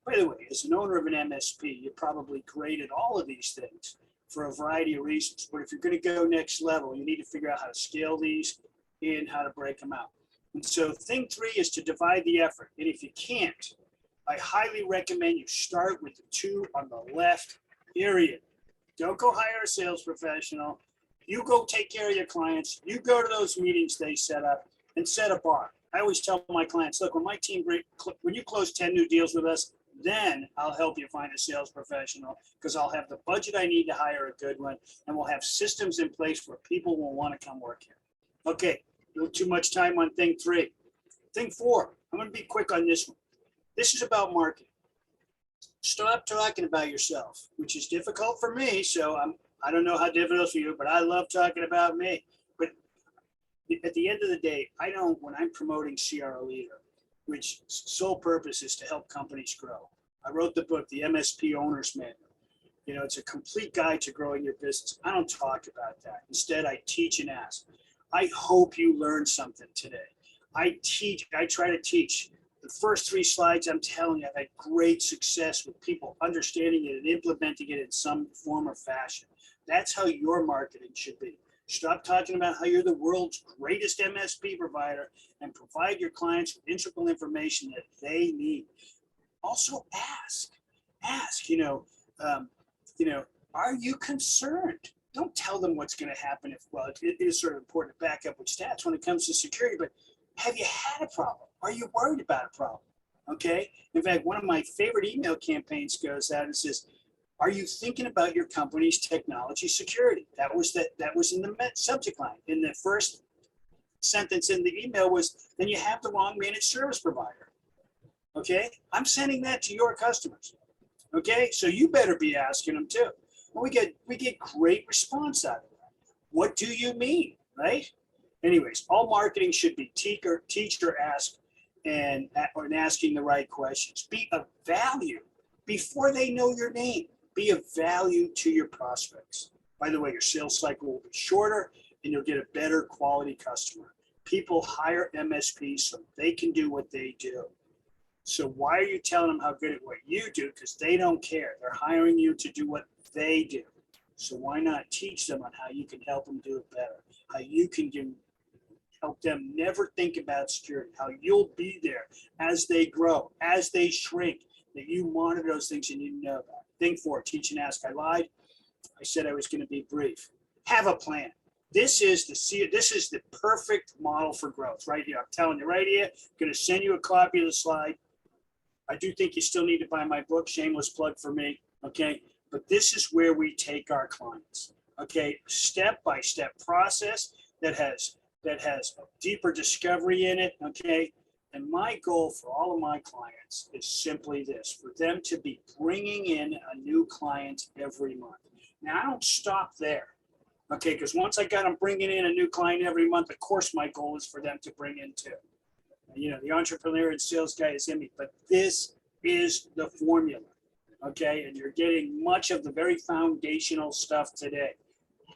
By the way, as an owner of an MSP, you probably graded all of these things for a variety of reasons. But if you're going to go next level, you need to figure out how to scale these and how to break them out. And so thing 3 is to divide the effort. And if you can't, I highly recommend you start with the 2 on the left, period. Don't go hire a sales professional. You go take care of your clients. You go to those meetings they set up and set a bar. I always tell my clients, look, when you close 10 new deals with us, then I'll help you find a sales professional, because I'll have the budget I need to hire a good one, and we'll have systems in place where people will want to come work here. Okay, no too much time on thing 3. Thing 4, I'm going to be quick on this one. This is about marketing. Stop talking about yourself, which is difficult for me. So I don't know how difficult it is for you, but I love talking about me. But at the end of the day, when I'm promoting CRO Leader, which sole purpose is to help companies grow. I wrote the book, The MSP Owner's Manual. It's a complete guide to growing your business. I don't talk about that. Instead, I teach and ask. I hope you learned something today. I try to teach. The first 3 slides, I'm telling you, I've had great success with people understanding it and implementing it in some form or fashion. That's how your marketing should be. Stop talking about how you're the world's greatest MSP provider and provide your clients with integral information that they need. Also ask, are you concerned? Don't tell them what's going to happen if, well, it is sort of important to back up with stats when it comes to security, but have you had a problem? Are you worried about a problem? Okay. In fact, one of my favorite email campaigns goes out and says, are you thinking about your company's technology security? That was in the subject line. In the first sentence in the email was, then you have the wrong managed service provider. Okay. I'm sending that to your customers. Okay. So you better be asking them too. Well, we get great response out of that. What do you mean? Right? Anyways, all marketing should be teach or ask and asking the right questions. Be of value before they know your name. Be of value to your prospects. By the way, your sales cycle will be shorter and you'll get a better quality customer. People hire MSPs so they can do what they do. So why are you telling them how good at what you do? Because they don't care. They're hiring you to do what they do. So why not teach them on how you can help them do it better? How you can help them never think about security, how you'll be there as they grow, as they shrink, that you monitor those things and you know about. Thing 4, teach and ask. I lied. I said I was going to be brief. Have a plan. This is the perfect model for growth right here. I'm telling you right here. I'm going to send you a copy of the slide. I do think you still need to buy my book. Shameless plug for me. Okay. But this is where we take our clients. Okay. Step-by-step process that has a deeper discovery in it. Okay. And my goal for all of my clients is simply this, for them to be bringing in a new client every month. Now, I don't stop there, okay, because once I got them bringing in a new client every month, of course, my goal is for them to bring in 2. You know, the entrepreneur and sales guy is in me, but this is the formula, okay? And you're getting much of the very foundational stuff today.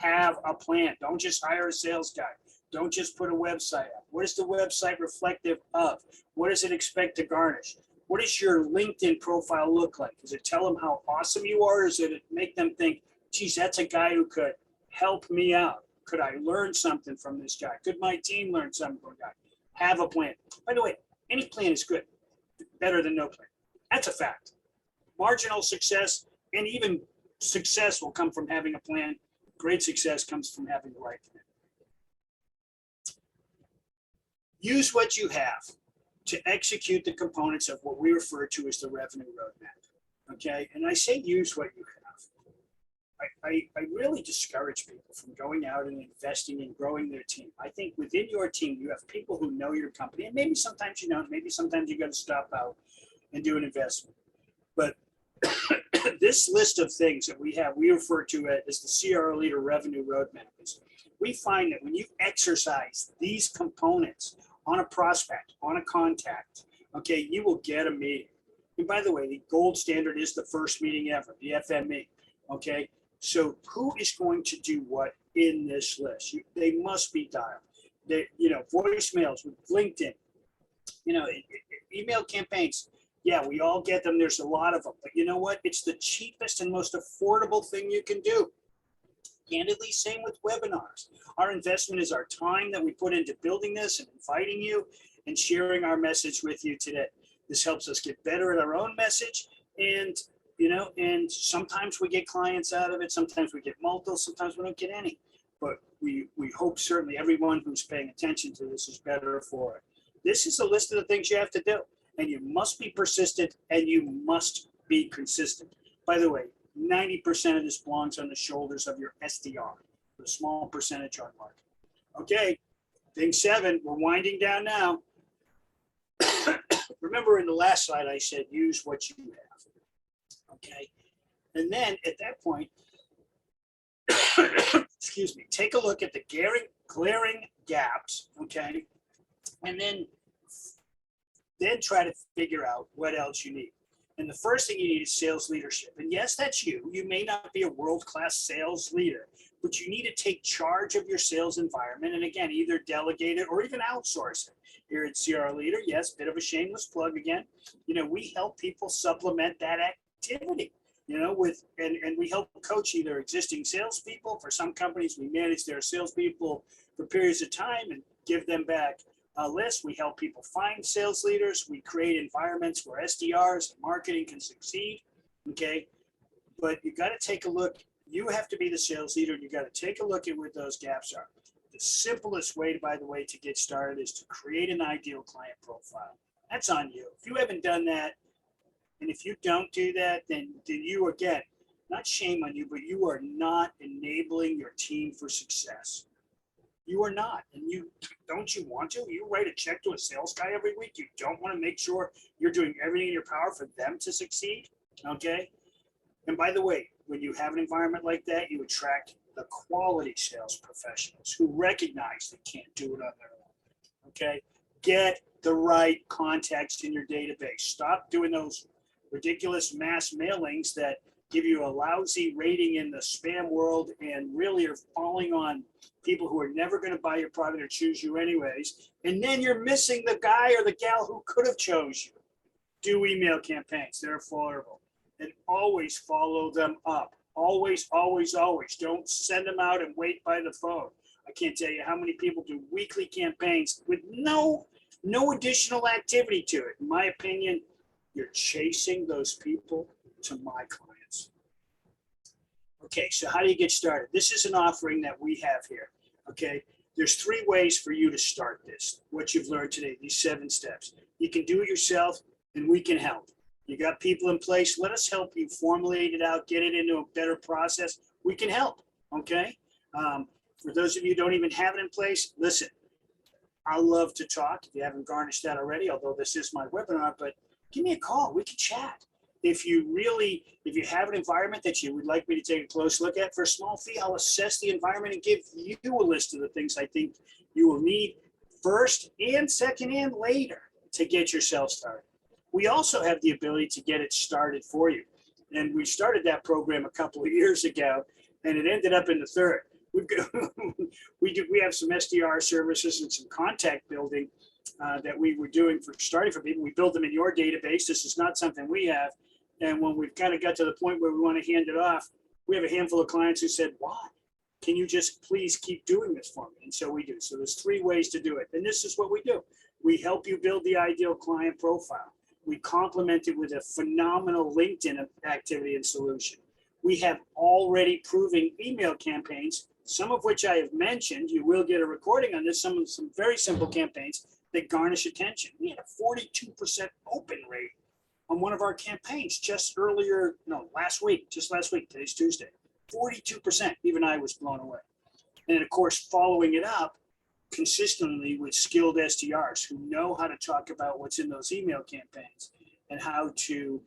Have a plan. Don't just hire a sales guy. Don't just put a website up. What is the website reflective of? What does it expect to garnish? What does your LinkedIn profile look like? Does it tell them how awesome you are? Or does it make them think, geez, that's a guy who could help me out? Could I learn something from this guy? Could my team learn something from a guy? Have a plan. By the way, any plan is good. Better than no plan. That's a fact. Marginal success and even success will come from having a plan. Great success comes from having the right plan. Use what you have to execute the components of what we refer to as the revenue roadmap, okay? And I say use what you have. I really discourage people from going out and investing in growing their team. I think within your team, you have people who know your company, and maybe sometimes you don't, maybe sometimes you got to stop out and do an investment. But this list of things that we have, we refer to it as the CRO Leader Revenue Roadmap. We find that when you exercise these components on a prospect, on a contact, okay, you will get a meeting. And by the way, the gold standard is the first meeting ever, the FME, okay? So who is going to do what in this list? They must be dialed. Voicemails with LinkedIn, email campaigns. Yeah, we all get them. There's a lot of them. But you know what? It's the cheapest and most affordable thing you can do. Candidly, same with webinars. Our investment is our time that we put into building this and inviting you and sharing our message with you today. This helps us get better at our own message. And sometimes we get clients out of it. Sometimes we get multiple. Sometimes we don't get any. But we hope certainly everyone who's paying attention to this is better for it. This is a list of the things you have to do. And you must be persistent and you must be consistent. By the way, 90% of this belongs on the shoulders of your SDR, a small percentage on market. Okay, thing 7, we're winding down now. Remember in the last slide, I said, use what you have. Okay, and then at that point, excuse me, take a look at the glaring gaps, okay, and then try to figure out what else you need. And the first thing you need is sales leadership. And yes, that's you. You may not be a world-class sales leader, but you need to take charge of your sales environment. And again, either delegate it or even outsource it. Here at CR Leader, yes, bit of a shameless plug again. We help people supplement that activity. and we help coach either existing salespeople. For some companies, we manage their salespeople for periods of time and give them back a list. We help people find sales leaders. We create environments where SDRs and marketing can succeed. Okay. But you got to take a look. You have to be the sales leader. You got to take a look at what those gaps are. The simplest way, by the way, to get started is to create an ideal client profile. That's on you. If you haven't done that, and if you don't do that, then you, again, not shame on you, but you are not enabling your team for success. You are not. And don't you want to? You write a check to a sales guy every week. You don't want to make sure you're doing everything in your power for them to succeed. Okay. And by the way, when you have an environment like that, you attract the quality sales professionals who recognize they can't do it on their own. Okay. Get the right contacts in your database. Stop doing those ridiculous mass mailings that give you a lousy rating in the spam world and really are falling on people who are never going to buy your product or choose you anyways. And then you're missing the guy or the gal who could have chose you. Do email campaigns. They're affordable. And always follow them up. Always, always, always. Don't send them out and wait by the phone. I can't tell you how many people do weekly campaigns with no additional activity to it. In my opinion, you're chasing those people to my clients. Okay, so how do you get started? This is an offering that we have here, okay? There's 3 ways for you to start this, what you've learned today, these 7 steps. You can do it yourself, and we can help. You got people in place, let us help you formulate it out, get it into a better process. We can help, okay? For those of you who don't even have it in place, listen, I love to talk. If you haven't garnished that already, although this is my webinar, but give me a call. We can chat. If you have an environment that you would like me to take a close look at for a small fee, I'll assess the environment and give you a list of the things I think you will need first and second and later to get yourself started. We also have the ability to get it started for you. And we started that program a couple of years ago, and it ended up in the 3rd. We have some SDR services and some contact building that we were doing for starting for people. We build them in your database. This is not something we have. And when we've kind of got to the point where we want to hand it off, we have a handful of clients who said, why? Can you just please keep doing this for me? And so we do. So there's 3 ways to do it. And this is what we do. We help you build the ideal client profile. We complement it with a phenomenal LinkedIn activity and solution. We have already proven email campaigns, some of which I have mentioned. You will get a recording on this, some very simple campaigns that garnish attention. We had a 42% open rate on one of our campaigns last week, today's Tuesday, 42%, even I was blown away. And of course, following it up consistently with skilled SDRs who know how to talk about what's in those email campaigns and how to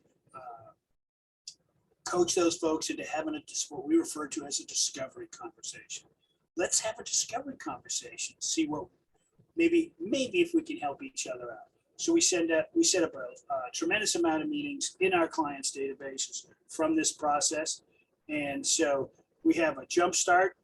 coach those folks into having what we refer to as a discovery conversation. Let's have a discovery conversation, see what maybe if we can help each other out. So we set up a tremendous amount of meetings in our clients' databases from this process. And so we have a jump start.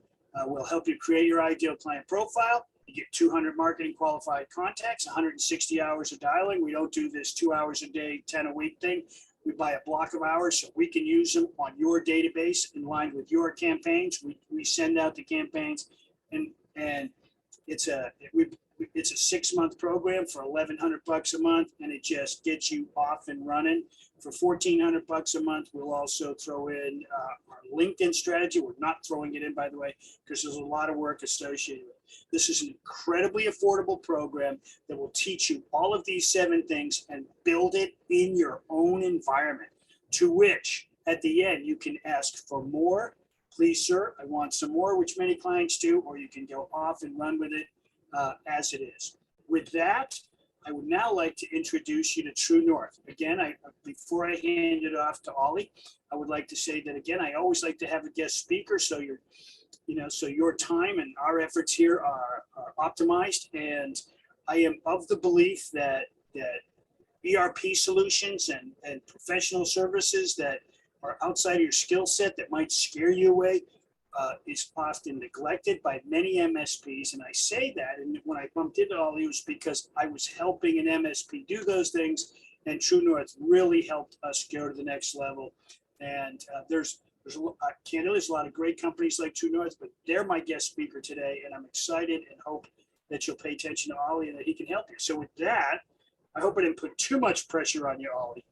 We'll help you create your ideal client profile. You get 200 marketing qualified contacts, 160 hours of dialing. We don't do this 2 hours a day, 10 a week thing. We buy a block of hours so we can use them on your database in line with your campaigns. We send out the campaigns, and it's a 6-month program for $1,100 a month, and it just gets you off and running. For $1,400 a month, we'll also throw in our LinkedIn strategy. We're not throwing it in, by the way, because there's a lot of work associated with it. This is an incredibly affordable program that will teach you all of these 7 things and build it in your own environment, to which at the end you can ask for more. Please, sir, I want some more, which many clients do, or you can go off and run with it as it is. With that, I would now like to introduce you to TruNorth. Again, before I hand it off to Ollie, I would like to say that again, I always like to have a guest speaker, so your time and our efforts here are optimized. And I am of the belief that ERP solutions and professional services that are outside of your skill set that might scare you away is often neglected by many MSPs. And I say that, and when I bumped into all it was because I was helping an MSP do those things, and TruNorth really helped us go to the next level. And candidly, there's a lot of great companies like TruNorth, but they're my guest speaker today, and I'm excited and hope that you'll pay attention to Ollie and that he can help you. So with that, I hope I didn't put too much pressure on you, Ollie.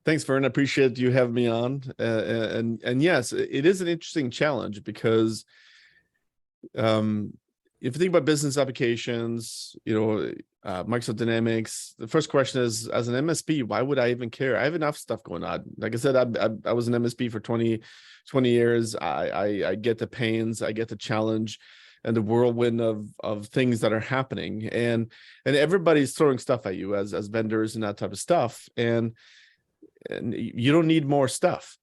Thanks, Vern. I appreciate you having me on. And yes, it is an interesting challenge because if you think about business applications, Microsoft Dynamics, the first question is, as an MSP, why would I even care? I have enough stuff going on. Like I said, I was an MSP for 20 years. I get the pains, I get the challenge and the whirlwind of things that are happening. And everybody's throwing stuff at you as vendors and that type of stuff. And you don't need more stuff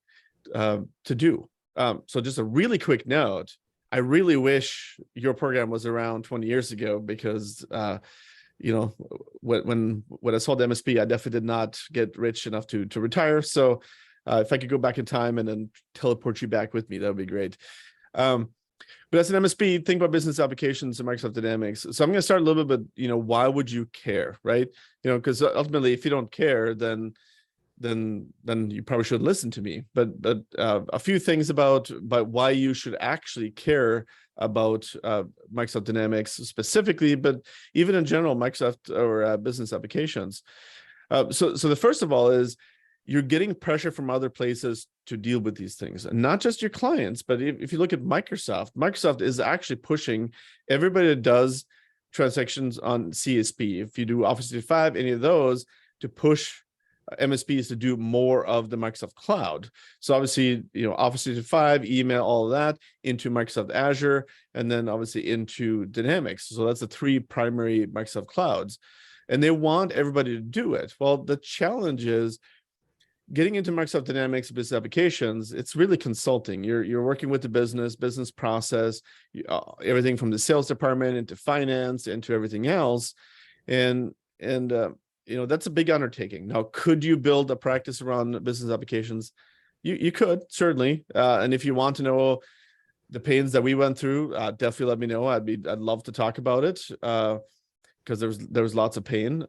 to do. So just a really quick note, I really wish your program was around 20 years ago because, when I sold MSP, I definitely did not get rich enough to retire. So if I could go back in time and then teleport you back with me, that would be great. But as an MSP, think about business applications and Microsoft Dynamics. So I'm going to start a little bit, why would you care, right? Because ultimately, if you don't care, then you probably shouldn't listen to me. But a few things about why you should actually care about Microsoft Dynamics specifically, but even in general, Microsoft or business applications. So the first of all is you're getting pressure from other places to deal with these things, and not just your clients. But if you look at Microsoft is actually pushing everybody that does transactions on CSP. If you do Office 365, any of those, to push MSPs to do more of the Microsoft cloud. So obviously, Office 365, email, all of that into Microsoft Azure, and then obviously into Dynamics. So that's the three primary Microsoft clouds, and they want everybody to do it. Well, the challenge is getting into Microsoft Dynamics business applications. It's really consulting. You're working with the business process, everything from the sales department into finance into everything else, and that's a big undertaking. Now, could you build a practice around business applications? You could, certainly. And if you want to know the pains that we went through, definitely let me know. I'd love to talk about it because there was lots of pain.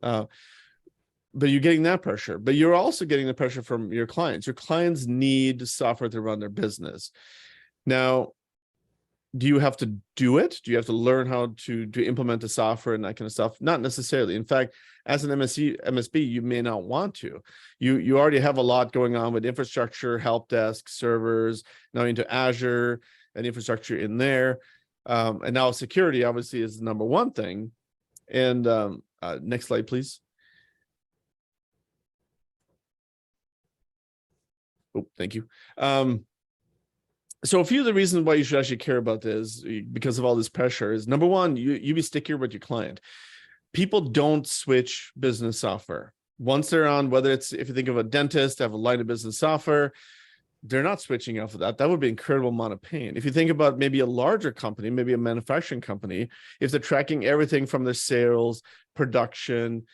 But you're getting that pressure, but you're also getting the pressure from your clients. Your clients need software to run their business. Now, do you have to do it? Do you have to learn how to implement the software and that kind of stuff? Not necessarily. In fact, as an MSP, you may not want to. You already have a lot going on with infrastructure, help desk, servers, now into Azure and infrastructure in there. And now security obviously is the number one thing. And next slide, please. Oh, thank you. So a few of the reasons why you should actually care about this, because of all this pressure, is number one, you be stickier with your client. People don't switch business software. Once they're on, whether it's, if you think of a dentist, have a line of business software, they're not switching off of that. That would be an incredible amount of pain. If you think about maybe a larger company, maybe a manufacturing company, if they're tracking everything from their sales, production,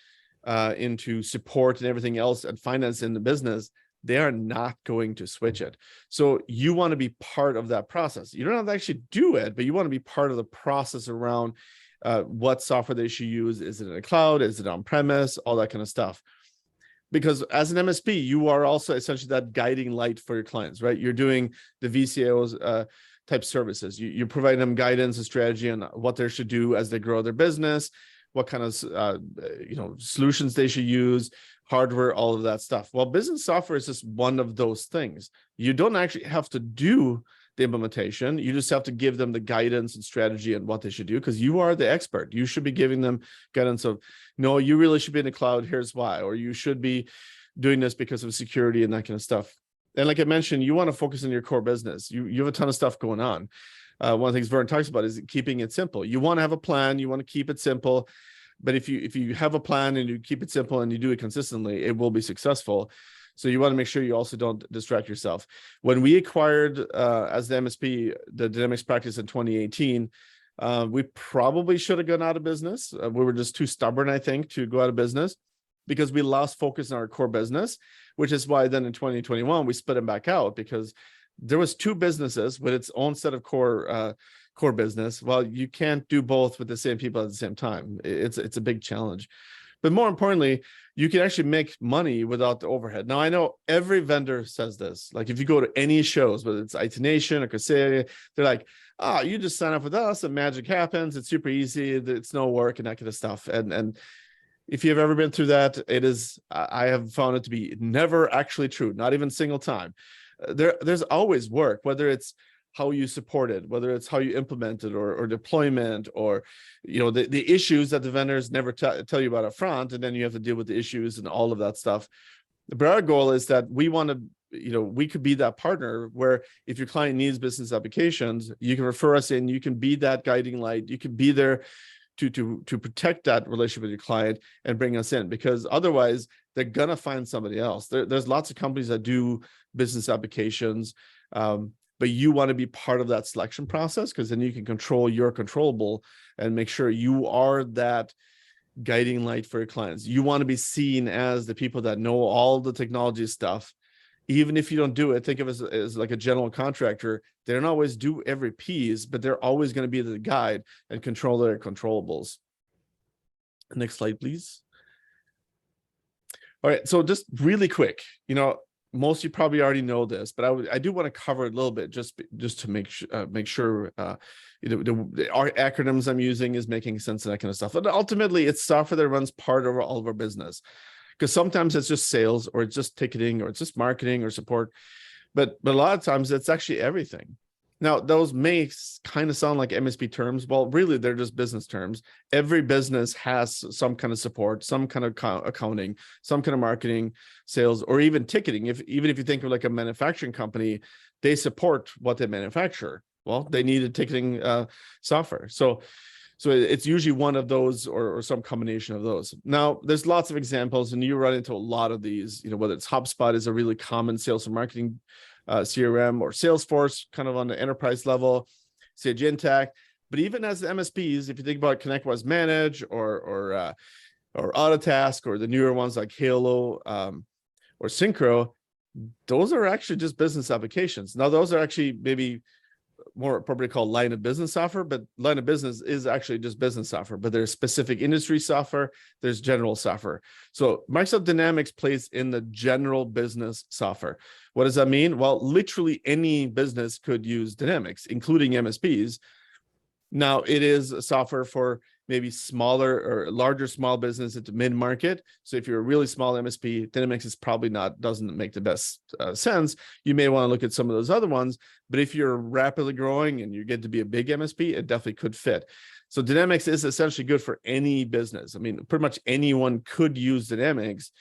into support and everything else and finance in the business, they are not going to switch it. So you want to be part of that process. You don't have to actually do it, but you want to be part of the process around what software they should use. Is it in the cloud? Is it on premise? All that kind of stuff. Because as an MSP, you are also essentially that guiding light for your clients, right? You're doing the VCOs type services. You're providing them guidance and strategy on what they should do as they grow their business, what kind of solutions they should use, hardware, all of that stuff. Well, business software is just one of those things. You don't actually have to do the implementation. You just have to give them the guidance and strategy and what they should do, because you are the expert. You should be giving them guidance of, no, you really should be in the cloud. Here's why. Or you should be doing this because of security and that kind of stuff. And like I mentioned, you want to focus on your core business. You have a ton of stuff going on. One of the things Vernon talks about is keeping it simple. You want to have a plan. You want to keep it simple. But if you have a plan and you keep it simple and you do it consistently, it will be successful. So you want to make sure you also don't distract yourself. When we acquired, as the MSP, the Dynamics practice in 2018, we probably should have gone out of business. We were just too stubborn, I think, to go out of business because we lost focus on our core business, which is why then in 2021, we split them back out, because there was two businesses with its own set of core business. Well, you can't do both with the same people at the same time. It's a big challenge. But more importantly, you can actually make money without the overhead. Now, I know every vendor says this. Like if you go to any shows, whether it's IT Nation or Kaseya, they're like, oh, you just sign up with us and magic happens. It's super easy. It's no work and that kind of stuff. And if you've ever been through that, I have found it to be never actually true, not even a single time. There's always work, whether it's how you support it, whether it's how you implement it or deployment, or the issues that the vendors never tell you about up front, and then you have to deal with the issues and all of that stuff. But our goal is that we want to, we could be that partner where if your client needs business applications, you can refer us in, you can be that guiding light, you can be there to protect that relationship with your client and bring us in, because otherwise they're gonna find somebody else. There's lots of companies that do business applications, but you want to be part of that selection process, because then you can control your controllable and make sure you are that guiding light for your clients. You want to be seen as the people that know all the technology stuff. Even if you don't do it, think of it as like a general contractor. They don't always do every piece, but they're always going to be the guide and control their controllables. Next slide, please. All right, so just really quick, most of you probably already know this, but I do want to cover it a little bit just to make sure our acronyms I'm using is making sense and that kind of stuff. And ultimately, it's software that runs part of all of our business, because sometimes it's just sales, or it's just ticketing, or it's just marketing or support, but a lot of times it's actually everything. Now, those may kind of sound like MSP terms. Well, really, they're just business terms. Every business has some kind of support, some kind of accounting, some kind of marketing, sales, or even ticketing. Even if you think of like a manufacturing company, they support what they manufacture. Well, they need a ticketing software. So it's usually one of those or some combination of those. Now, there's lots of examples, and you run into a lot of these, whether it's HubSpot is a really common sales and marketing CRM, or Salesforce kind of on the enterprise level, Sage Intacct. But even as the MSPs, if you think about ConnectWise Manage or Autotask, or the newer ones like Halo or Synchro, those are actually just business applications. Now, those are actually maybe more appropriately called line of business software, but line of business is actually just business software. But there's specific industry software, there's general software. So Microsoft Dynamics plays in the general business software. What does that mean? Well, literally any business could use Dynamics, including MSPs. Now, it is a software for maybe smaller or larger small business into mid-market. So if you're a really small MSP, Dynamics is probably doesn't make the best sense. You may want to look at some of those other ones, but if you're rapidly growing and you get to be a big MSP, it definitely could fit. So Dynamics is essentially good for any business. I mean, pretty much anyone could use Dynamics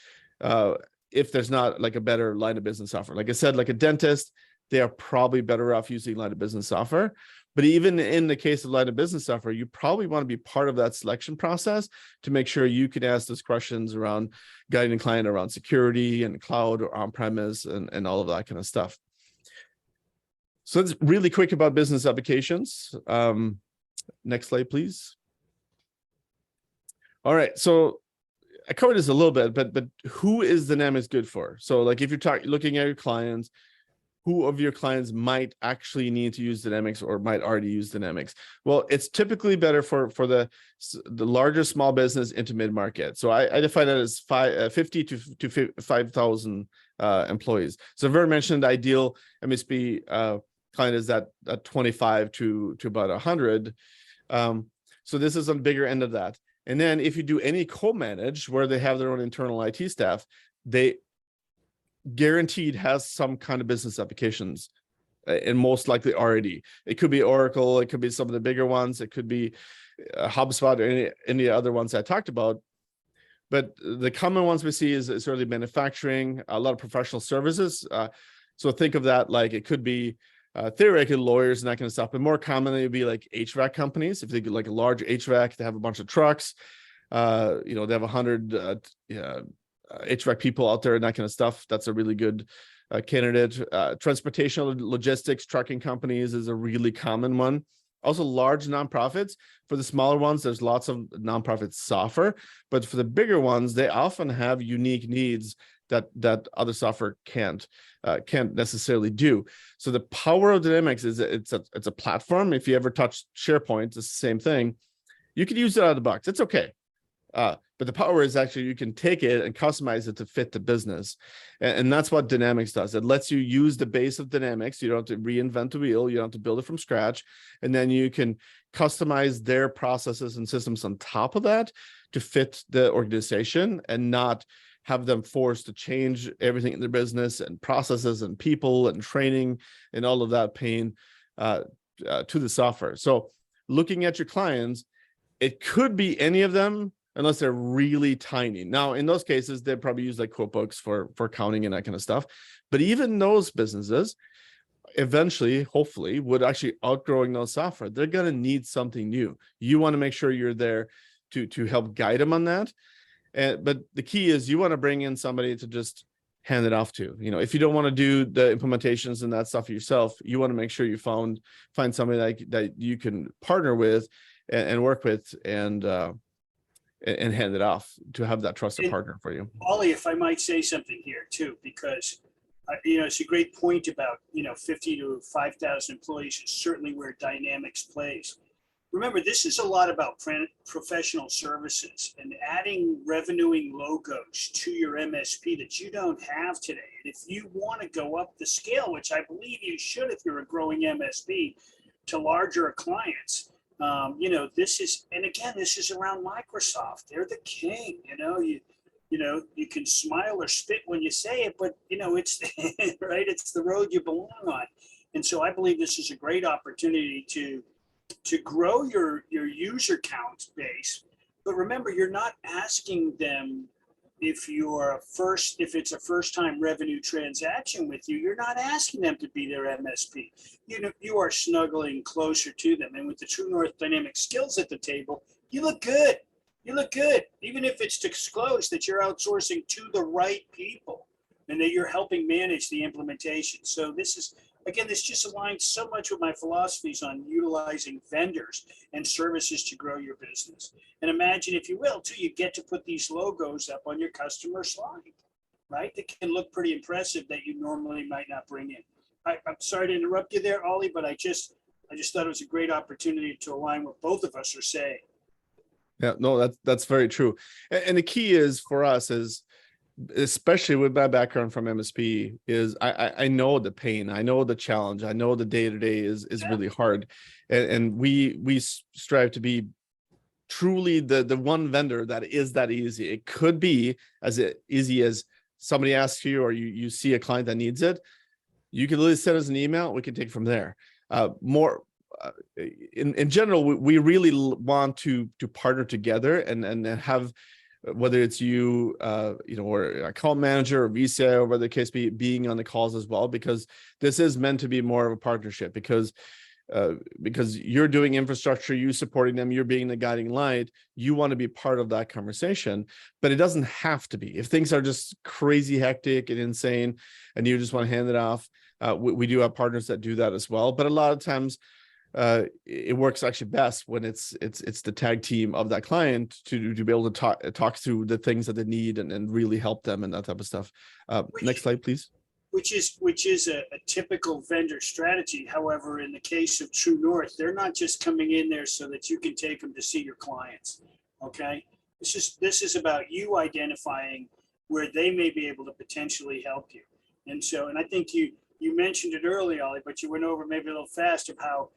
if there's not like a better line of business software. Like I said, like a dentist, they are probably better off using line of business software. But even in the case of line of business software, you probably want to be part of that selection process to make sure you can ask those questions around guiding the client around security and cloud or on-premise and all of that kind of stuff. So it's really quick about business applications. Next slide, please. All right, so I covered this a little bit, but who is Dynamics good for? So like if you're looking at your clients, who of your clients might actually need to use Dynamics or might already use Dynamics? Well, it's typically better for the larger small business into mid-market. So I define that as 50 to 5,000 employees. So Vernon mentioned the ideal MSP client is that 25 to about 100. So this is on the bigger end of that. And then if you do any co-manage where they have their own internal IT staff, they guaranteed has some kind of business applications, and most likely already. It could be Oracle, it could be some of the bigger ones, it could be HubSpot or any other ones I talked about. But the common ones we see is really manufacturing, a lot of professional services. So think of that like it could be theoretically lawyers and that kind of stuff, but more commonly it would be like HVAC companies. If they get like a large HVAC, they have a bunch of trucks, they have 100 HVAC people out there and that kind of stuff. That's a really good candidate. Transportation logistics, trucking companies is a really common one. Also large nonprofits. For the smaller ones, there's lots of nonprofit software, but for the bigger ones, they often have unique needs that other software can't necessarily do. So the power of Dynamics is it's a platform. If you ever touch SharePoint, it's the same thing. You can use it out of the box. It's okay. But the power is actually you can take it and customize it to fit the business. And that's what Dynamics does. It lets you use the base of Dynamics. You don't have to reinvent the wheel. You don't have to build it from scratch. And then you can customize their processes and systems on top of that to fit the organization and not have them forced to change everything in their business and processes and people and training and all of that pain to the software. So looking at your clients, it could be any of them, unless they're really tiny. Now, in those cases, they probably use like QuickBooks for accounting and that kind of stuff. But even those businesses eventually, hopefully, would actually outgrowing those software. They're going to need something new. You want to make sure you're there to help guide them on that. But the key is you want to bring in somebody to just hand it off to. You know, if you don't want to do the implementations and that stuff yourself, you want to make sure you find somebody that you can partner with and work with and hand it off to have that trusted partner for you. Ollie, if I might say something here too, because it's a great point about 50 to 5,000 employees is certainly where Dynamics plays. Remember, this is a lot about professional services and adding revenuing logos to your MSP that you don't have today. And if you want to go up the scale, which I believe you should if you're a growing MSP, to larger clients, this is around Microsoft. They're the king. You can smile or spit when you say it, but it's right. It's the road you belong on. And so I believe this is a great opportunity to grow your user count base. But remember, you're not asking them if it's a first time revenue transaction with you, you're not asking them to be their MSP. You are snuggling closer to them. And with the TruNorth Dynamics skills at the table, you look good. You look good, even if it's disclosed that you're outsourcing to the right people and that you're helping manage the implementation. So this just aligns so much with my philosophies on utilizing vendors and services to grow your business. And imagine, if you will, too, you get to put these logos up on your customer slide, right? That can look pretty impressive that you normally might not bring in. I'm sorry to interrupt you there, Ollie, but I just thought it was a great opportunity to align what both of us are saying. Yeah, no, that's very true. And the key is for us is, especially with my background from MSP, is I know the pain, I know the challenge, I know the day-to-day is really hard. And we strive to be truly the one vendor that is that easy. It could be as easy as somebody asks you, or you see a client that needs it. You can literally send us an email, we can take it from there. In general, we really want to partner together and have, whether it's you or account manager or VCI or whatever the case be, being on the calls as well, because this is meant to be more of a partnership, because you're doing infrastructure, you supporting them, you're being the guiding light, you want to be part of that conversation. But it doesn't have to be. If things are just crazy hectic and insane and you just want to hand it off, we do have partners that do that as well. But a lot of times it works actually best when it's the tag team of that client to be able to talk through the things that they need and really help them and that type of stuff. Next slide, please. Which is a typical vendor strategy. However, in the case of TruNorth, they're not just coming in there so that you can take them to see your clients. Okay, this is about you identifying where they may be able to potentially help you. And I think you mentioned it early, Ollie, but you went over maybe a little fast of how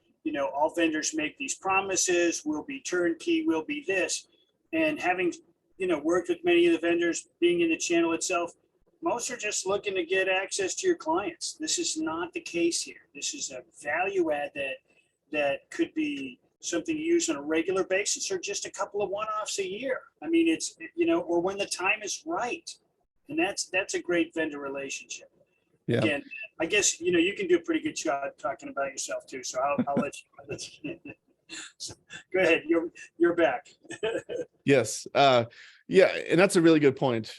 all vendors make these promises. We'll be turnkey. We'll be this. And having worked with many of the vendors, being in the channel itself, most are just looking to get access to your clients. This is not the case here. This is a value add that could be something you use on a regular basis or just a couple of one-offs a year. I mean, it's, or when the time is right. And that's a great vendor relationship. Yeah. Again, I guess, you can do a pretty good job talking about yourself too. So I'll let you. So, go ahead. You're back. Yes. Yeah. And that's a really good point.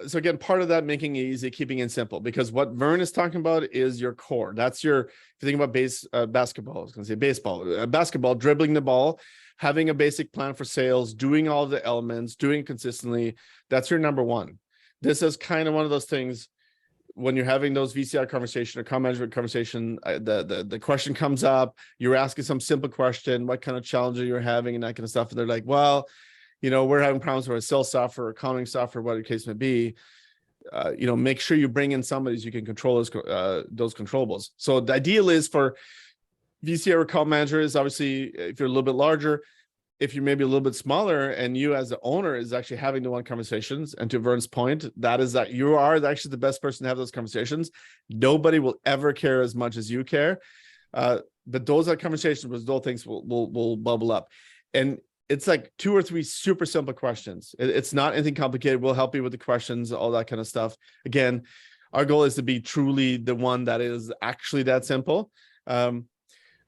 So again, part of that, making it easy, keeping it simple, because what Vern is talking about is your core. That's if you think about basketball, I was going to say baseball, basketball, dribbling the ball, having a basic plan for sales, doing all the elements, doing it consistently. That's your number one. This is kind of one of those things when you're having those VCI conversation or account management conversation, the question comes up, you're asking some simple question, what kind of challenge are you having and that kind of stuff. And they're like, well, we're having problems with sales software, accounting software, whatever the case may be. Make sure you bring in somebody so you can control those controllables. So the ideal is for VC or account managers, obviously, if you're a little bit larger, if you're maybe a little bit smaller and you as the owner is actually having the one conversations, and to Vern's point, that you are actually the best person to have those conversations. Nobody will ever care as much as you care. But those are conversations where those things will bubble up. And it's like 2 or 3 super simple questions. It's not anything complicated. We'll help you with the questions, all that kind of stuff. Again, our goal is to be truly the one that is actually that simple.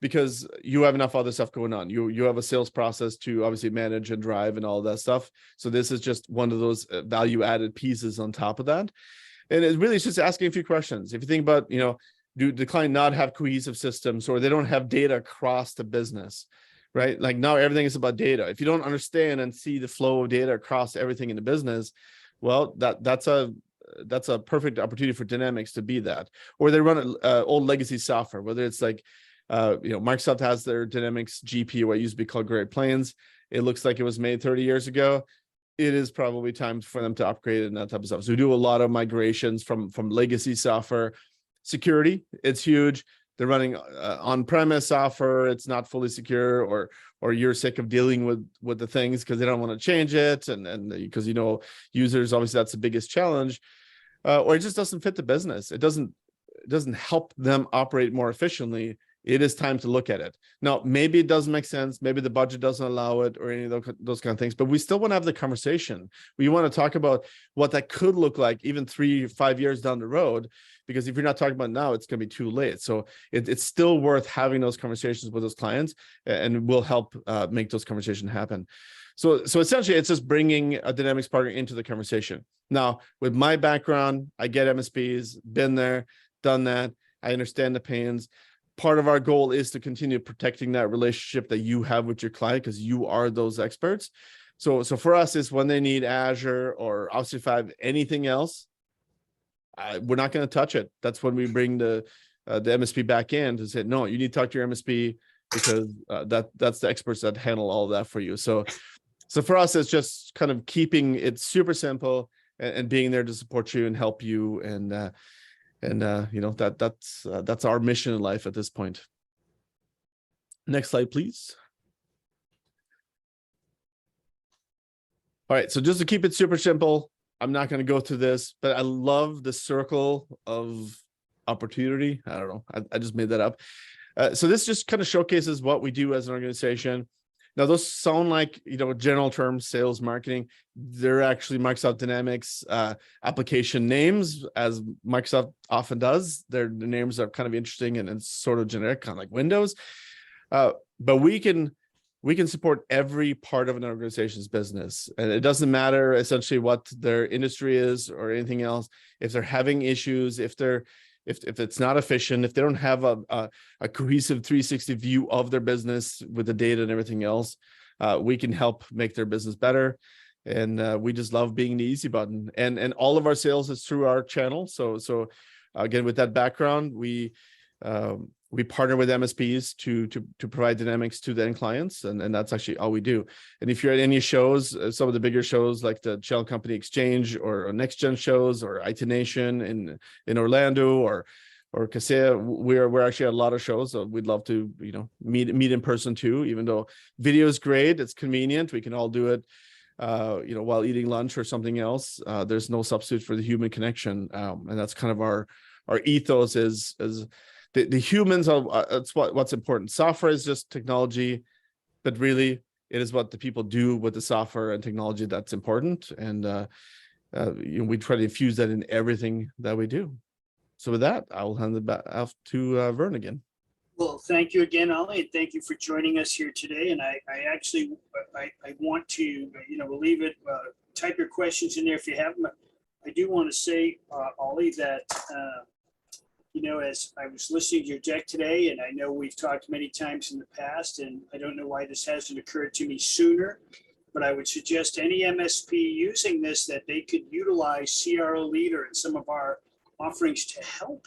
Because you have enough other stuff going on. You have a sales process to obviously manage and drive and all that stuff. So this is just one of those value added pieces on top of that. And it really is just asking a few questions. If you think about, do the client not have cohesive systems, or they don't have data across the business, right? Like now everything is about data. If you don't understand and see the flow of data across everything in the business, well, that's a perfect opportunity for Dynamics to be that. Or they run old legacy software, whether it's like, Microsoft has their Dynamics GP, what used to be called Great Plains. It looks like it was made 30 years ago. It is probably time for them to upgrade it and that type of stuff. So we do a lot of migrations from legacy software. Security, it's huge. They're running on-premise software. It's not fully secure, or you're sick of dealing with the things because they don't want to change it, and because users, obviously that's the biggest challenge, or it just doesn't fit the business. It doesn't help them operate more efficiently. It is time to look at it. Now, maybe it doesn't make sense. Maybe the budget doesn't allow it, or any of those kind of things, but we still want to have the conversation. We want to talk about what that could look like even 3 or 5 years down the road, because if you're not talking about it now, it's going to be too late. So it's still worth having those conversations with those clients, and we'll help make those conversations happen. So essentially, it's just bringing a Dynamics partner into the conversation. Now, with my background, I get MSPs, been there, done that. I understand the pains. Part of our goal is to continue protecting that relationship that you have with your client, because you are those experts. So for us, is when they need Azure or Office 365, anything else, we're not going to touch it. That's when we bring the MSP back in to say, no, you need to talk to your MSP, because that's the experts that handle all of that for you. So for us, it's just kind of keeping it super simple and being there to support you and help you, and that's our mission in life at this point. Next slide, please. All right, so just to keep it super simple, I'm not going to go through this, but I love the circle of opportunity. I don't know, I just made that up. So this just kind of showcases what we do as an organization. Now, those sound like, general terms, sales, marketing. They're actually Microsoft Dynamics application names, as Microsoft often does. The names are kind of interesting and sort of generic, kind of like Windows. But we can support every part of an organization's business. And it doesn't matter essentially what their industry is or anything else. If they're having issues, if it's not efficient, if they don't have a cohesive 360 view of their business with the data and everything else, we can help make their business better. And we just love being the easy button. And all of our sales is through our channel. So again, with that background, we partner with MSPs to provide Dynamics to the end clients, and that's actually all we do. And if you're at any shows, some of the bigger shows like the Shell Company Exchange or Next Gen shows or IT Nation in Orlando or Kaseya, we're actually at a lot of shows. So we'd love to meet in person too. Even though video is great, it's convenient. We can all do it while eating lunch or something else. There's no substitute for the human connection, and that's kind of our ethos is. The humans are that's what's important. Software is just technology, but really it is what the people do with the software and technology that's important. And we try to infuse that in everything that we do. So with that, I will hand it back off to Vernon again. Well, thank you again, Ole, and thank you for joining us here today. And I actually want to, we'll leave it, type your questions in there if you have them. I do want to say, Ole, that, as I was listening to your deck today, and I know we've talked many times in the past, and I don't know why this hasn't occurred to me sooner, but I would suggest any MSP using this that they could utilize CRO Leader and some of our offerings to help,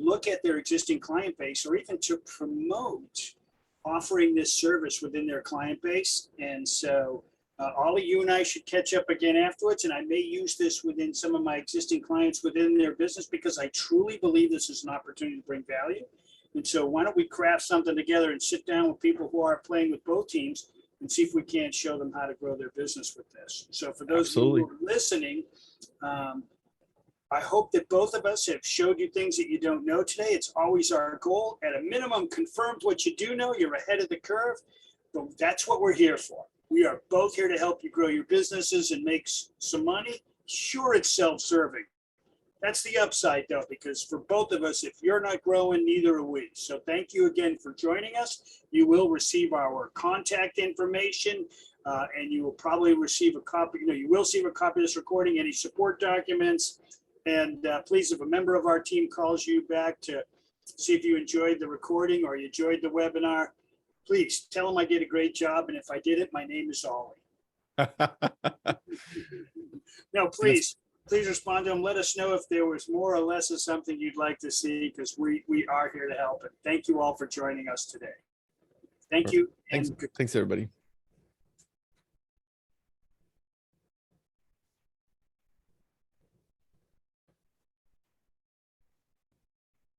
look at their existing client base, or even to promote offering this service within their client base. And so Ollie, you and I should catch up again afterwards, and I may use this within some of my existing clients within their business, because I truly believe this is an opportunity to bring value. And so why don't we craft something together and sit down with people who are playing with both teams and see if we can't show them how to grow their business with this. So for those of you who are listening, I hope that both of us have showed you things that you don't know today. It's always our goal. At a minimum, confirmed what you do know. You're ahead of the curve, but that's what we're here for. We are both here to help you grow your businesses and make some money. Sure, it's self-serving. That's the upside, though, because for both of us, if you're not growing, neither are we. So thank you again for joining us. You will receive our contact information, and you will probably receive a copy. You will receive a copy of this recording, any support documents. And please, if a member of our team calls you back to see if you enjoyed the recording or you enjoyed the webinar, please tell them I did a great job. And if I did it, my name is Ollie. No, please respond to them. Let us know if there was more or less of something you'd like to see, because we are here to help. And thank you all for joining us today. Thank you. Thanks everybody.